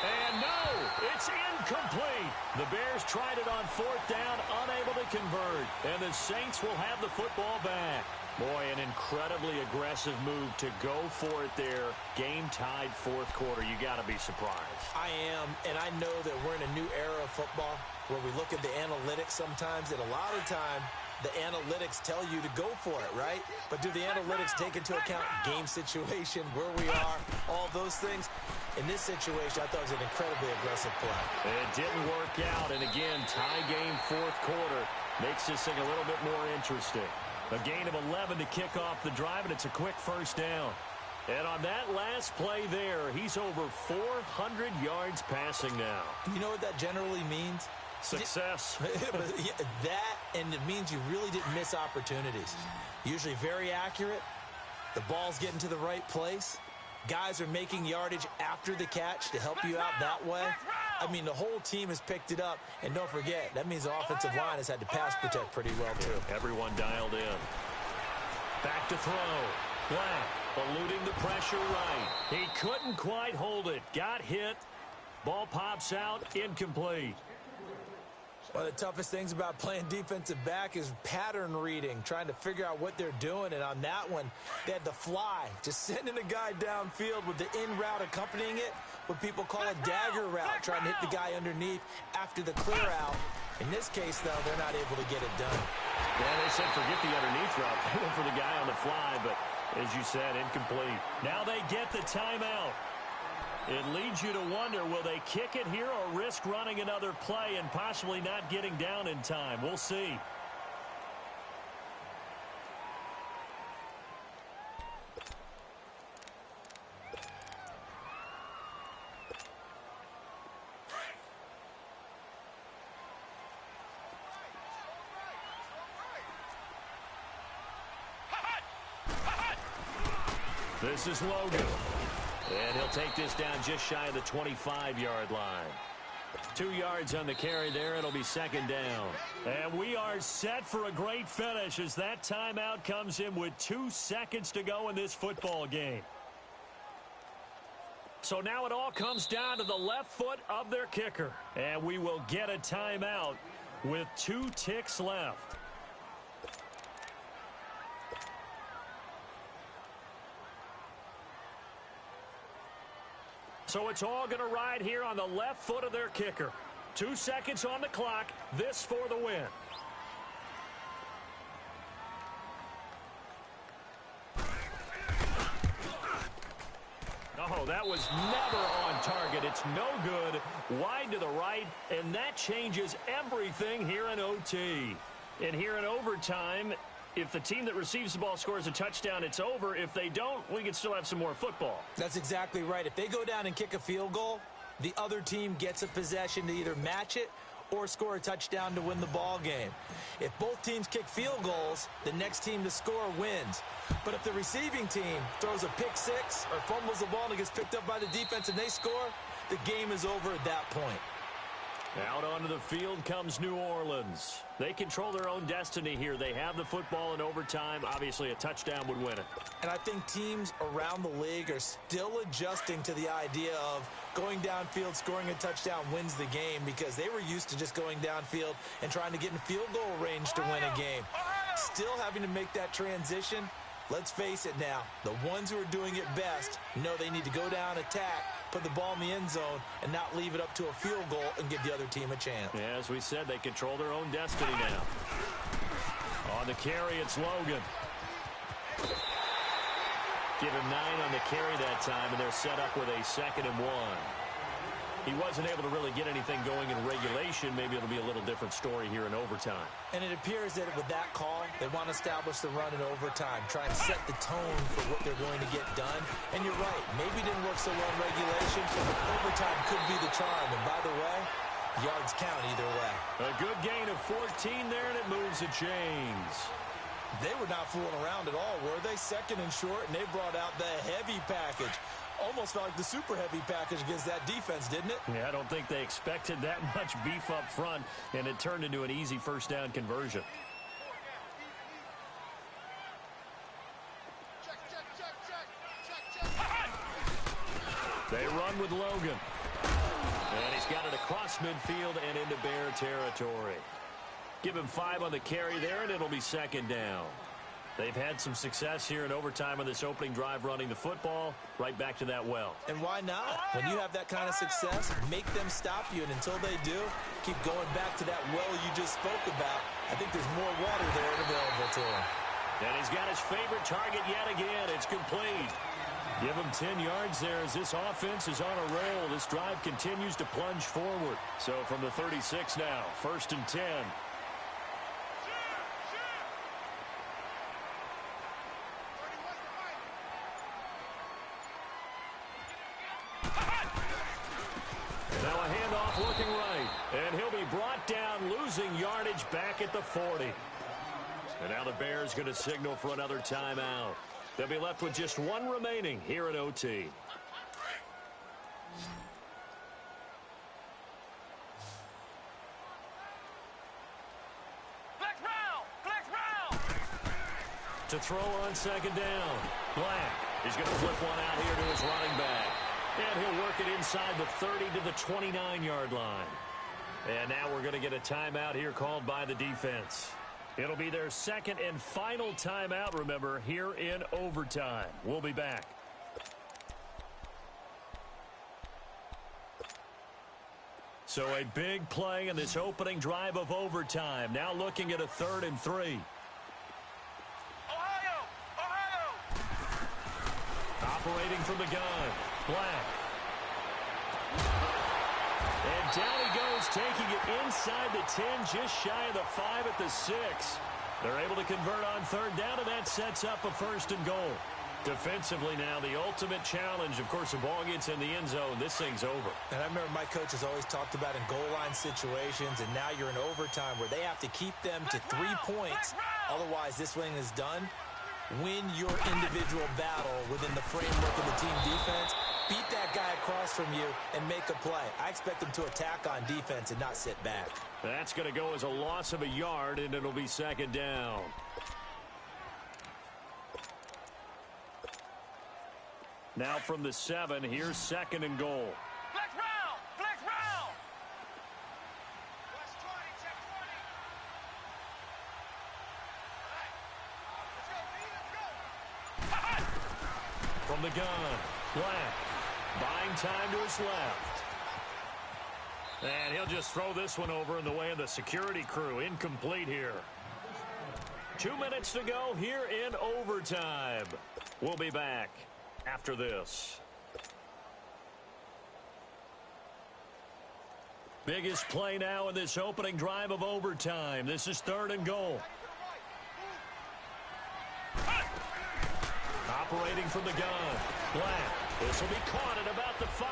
And no, it's incomplete. The Bears tried it on 4th down, unable to convert. And the Saints will have the football back. Boy, an incredibly aggressive move to go for it there. Game tied 4th quarter. You got to be surprised. I am, and I know that we're in a new era of football where we look at the analytics sometimes, and a lot of time the analytics tell you to go for it, right? But do the analytics take into account game situation, where we are, all those things? In this situation, I thought it was an incredibly aggressive play. It didn't work out, and again, tie game 4th quarter makes this thing a little bit more interesting. A gain of 11 to kick off the drive, and it's a quick 1st down. And on that last play there, he's over 400 yards passing now. You know what that generally means? Success. That, and it means you really didn't miss opportunities. Usually very accurate. The ball's getting to the right place. Guys are making yardage after the catch to help you out that way. I mean, the whole team has picked it up. And don't forget, that means the offensive line has had to pass protect pretty well, too. Everyone dialed in. Back to throw. Black eluding the pressure right. He couldn't quite hold it. Got hit. Ball pops out. Incomplete. One of the toughest things about playing defensive back is pattern reading, trying to figure out what they're doing. And on that one, they had the fly, just sending a guy downfield with the in route accompanying it, what people call a dagger route, trying to hit the guy underneath after the clear out. In this case, though, they're not able to get it done. Yeah, they said forget the underneath route. They went for the guy on the fly, but as you said, incomplete. Now they get the timeout. It leads you to wonder, will they kick it here or risk running another play and possibly not getting down in time? We'll see. This is Logan. And he'll take this down just shy of the 25-yard line. 2 yards on the carry there. It'll be 2nd down. And we are set for a great finish as that timeout comes in with 2 seconds to go in this football game. So now it all comes down to the left foot of their kicker. And we will get a timeout with 2 ticks left. So it's all going to ride here on the left foot of their kicker. 2 seconds on the clock. This for the win. Oh, that was never on target. It's no good. Wide to the right, and that changes everything here in OT. And here in overtime, if the team that receives the ball scores a touchdown, it's over. If they don't, we can still have some more football. That's exactly right. If they go down and kick a field goal, the other team gets a possession to either match it or score a touchdown to win the ball game. If both teams kick field goals, the next team to score wins. But if the receiving team throws a pick six or fumbles the ball and it gets picked up by the defense and they score, the game is over at that point. Out onto the field comes New Orleans. They control their own destiny here. They have the football in overtime. Obviously, a touchdown would win it. And I think teams around the league are still adjusting to the idea of going downfield, scoring a touchdown wins the game, because they were used to just going downfield and trying to get in field goal range to win a game. Still having to make that transition, Let's face it now, the ones who are doing it best know they need to go down, attack, put the ball in the end zone, and not leave it up to a field goal and give the other team a chance. Yeah, as we said, they control their own destiny now. On the carry, it's Logan. Give him 9 on the carry that time, and they're set up with a 2nd and 1. He wasn't able to really get anything going in regulation. Maybe it'll be a little different story here in overtime. And it appears that with that call, they want to establish the run in overtime, try and set the tone for what they're going to get done. And you're right, maybe it didn't work so well in regulation, but overtime could be the charm. And by the way, yards count either way. A good gain of 14 there, and it moves the chains. They were not fooling around at all, were they? 2nd and short, and they brought out the heavy package. Almost felt like the super heavy package against that defense, didn't it? Yeah, I don't think they expected that much beef up front, and it turned into an easy 1st down conversion. They run with Logan. And he's got it across midfield and into Bear territory. Give him 5 on the carry there, and it'll be 2nd down. They've had some success here in overtime on this opening drive running the football. Right back to that well. And why not? When you have that kind of success, make them stop you. And until they do, keep going back to that well you just spoke about. I think there's more water there available to him. And he's got his favorite target yet again. It's complete. Give him 10 yards there as this offense is on a roll. This drive continues to plunge forward. So from the 36 now, 1st and 10. Now a handoff looking right. And he'll be brought down, losing yardage back at the 40. And now the Bears going to signal for another timeout. They'll be left with just 1 remaining here in OT. Flex round! Flex round! To throw on 2nd down. Black is going to flip one out here to his running back. And he'll work it inside the 30 to the 29-yard line. And now we're going to get a timeout here called by the defense. It'll be their 2nd and final timeout, remember, here in overtime. We'll be back. So a big play in this opening drive of overtime. Now looking at a 3rd and 3. Ohio! Ohio! Operating from the gun. Black. And down he goes, taking it inside the 10, just shy of the 5 at the 6. They're able to convert on 3rd down, and that sets up a 1st and goal. Defensively now, the ultimate challenge. Of course, the ball gets in the end zone. This thing's over. And I remember my coaches always talked about in goal line situations, and now you're in overtime where they have to keep them to 3 points. Otherwise, this thing is done. Win your individual battle within the framework of the team defense. Beat that guy across from you and make a play. I expect them to attack on defense and not sit back. That's going to go as a loss of a yard, and it'll be 2nd down. Now from the 7, here's 2nd and goal. Flex round! Flex round! Flex 20, check 20. All right. Let's go, From the gun, Black. Buying time to his left. And he'll just throw this one over in the way of the security crew. Incomplete here. 2 minutes to go here in overtime. We'll be back after this. Biggest play now in this opening drive of overtime. This is 3rd and goal. Operating from the gun. Black. This will be caught at about the 5.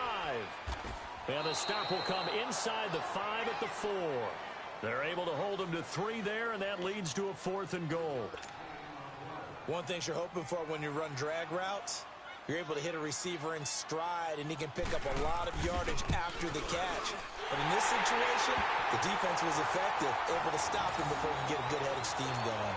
And the stop will come inside the 5 at the 4. They're able to hold him to 3 there, and that leads to a 4th and goal. One thing you're hoping for when you run drag routes, you're able to hit a receiver in stride, and he can pick up a lot of yardage after the catch. But in this situation, the defense was effective, able to stop him before he could get a good head of steam going.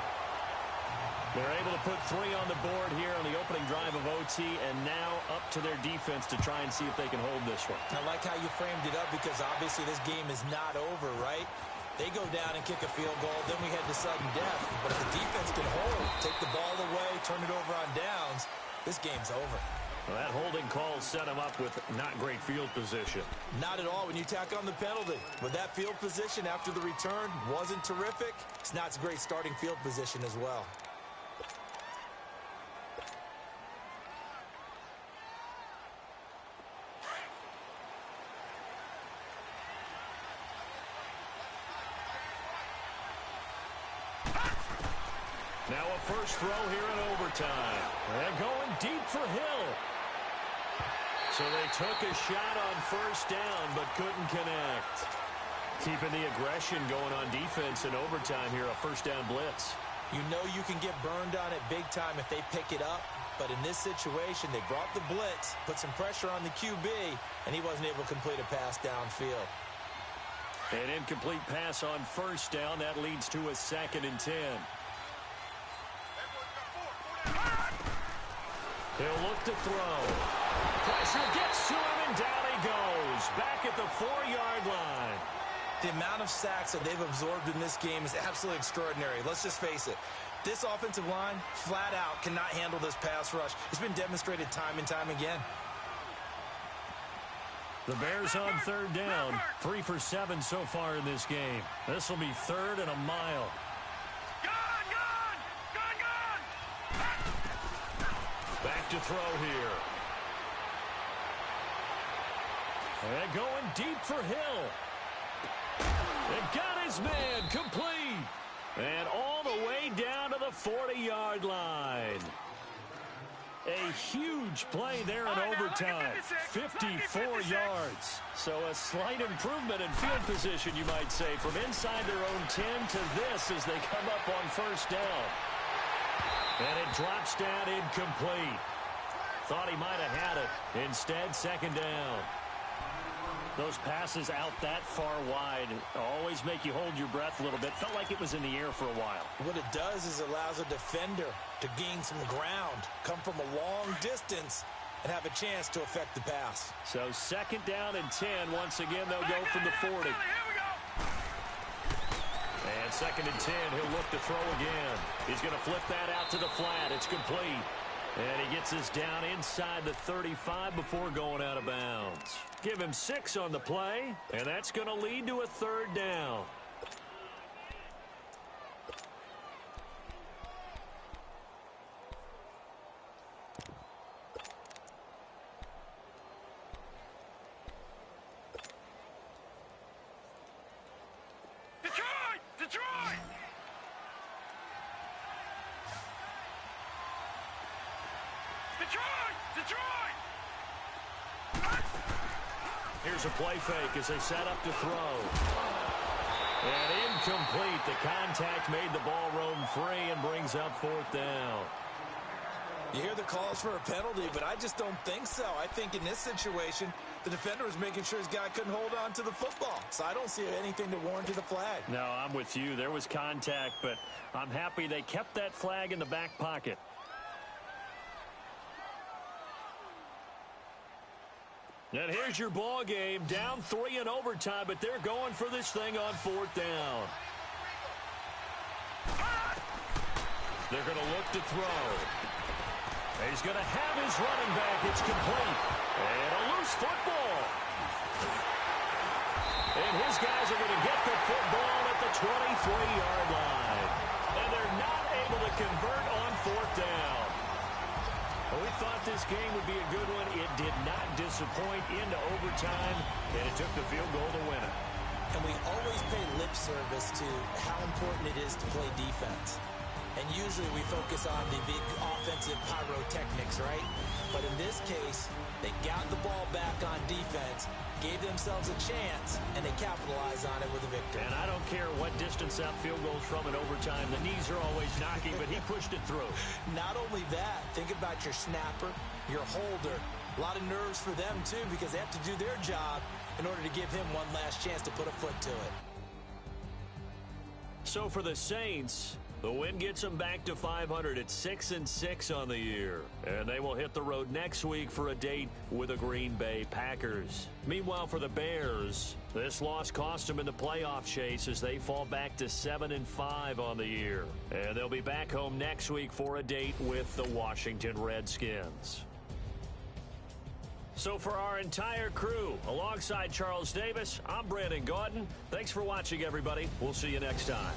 They're able to put 3 on the board here on the opening drive of OT, and now up to their defense to try and see if they can hold this one. I like how you framed it up because obviously this game is not over, right? They go down and kick a field goal, then we head to sudden death. But if the defense can hold, take the ball away, turn it over on downs, this game's over. Well, that holding call set him up with not great field position. Not at all when you tack on the penalty. With that field position after the return wasn't terrific, it's not a great starting field position as well. Now a first throw here in overtime. They're going deep for Hill. So they took a shot on first down but couldn't connect. Keeping the aggression going on defense in overtime here, a first down blitz. You know you can get burned on it big time if they pick it up. But in this situation, they brought the blitz, put some pressure on the QB, and he wasn't able to complete a pass downfield. An incomplete pass on first down. That leads to a 2nd and 10. He'll look to throw. Pressure gets to him, and down he goes. Back at the 4-yard line. The amount of sacks that they've absorbed in this game is absolutely extraordinary. Let's just face it. This offensive line, flat out, cannot handle this pass rush. It's been demonstrated time and time again. The Bears on 3rd down. 3 for 7 so far in this game. This will be 3rd and a mile. Back to throw here. They're going deep for Hill. They've got his man complete. And all the way down to the 40-yard line. A huge play there in overtime. 54 yards. So a slight improvement in field position, you might say, from inside their own 10 to this as they come up on first down. And it drops down incomplete. Thought he might have had it. Instead, 2nd down. Those passes out that far wide always make you hold your breath a little bit. Felt like it was in the air for a while. What it does is it allows a defender to gain some ground, come from a long distance, and have a chance to affect the pass. So 2nd down and 10. Once again, they'll go from the 40. And 2nd and 10, he'll look to throw again. He's going to flip that out to the flat. It's complete. And he gets us down inside the 35 before going out of bounds. Give him 6 on the play, and that's going to lead to a 3rd down. Here's a play fake as they set up to throw. And incomplete. The contact made the ball roam free and brings up 4th down. You hear the calls for a penalty, but I just don't think so. I think in this situation, the defender was making sure his guy couldn't hold on to the football. So I don't see anything to warrant the flag. No, I'm with you. There was contact, but I'm happy they kept that flag in the back pocket. And here's your ball game. Down 3 in overtime, but they're going for this thing on 4th down. They're going to look to throw. He's going to have his running back. It's complete. And a loose football. And his guys are going to get the football at the 23-yard line. And they're not able to convert on 4th down. Well, we thought this game would be a good one. It did not disappoint into overtime, and it took the field goal to win it. And we always pay lip service to how important it is to play defense. And usually we focus on the big offensive pyrotechnics, right? But in this case, they got the ball back on defense, gave themselves a chance, and they capitalized on it with a victory. And I don't care what distance that field goes from in overtime. The knees are always knocking, but he pushed it through. Not only that, think about your snapper, your holder. A lot of nerves for them, too, because they have to do their job in order to give him one last chance to put a foot to it. So for the Saints, The win gets them back to 500 at 6-6 on the year. And they will hit the road next week for a date with the Green Bay Packers. Meanwhile, for the Bears, this loss cost them in the playoff chase as they fall back to 7-5 on the year. And they'll be back home next week for a date with the Washington Redskins. So for our entire crew, alongside Charles Davis, I'm Brandon Gaudin. Thanks for watching, everybody. We'll see you next time.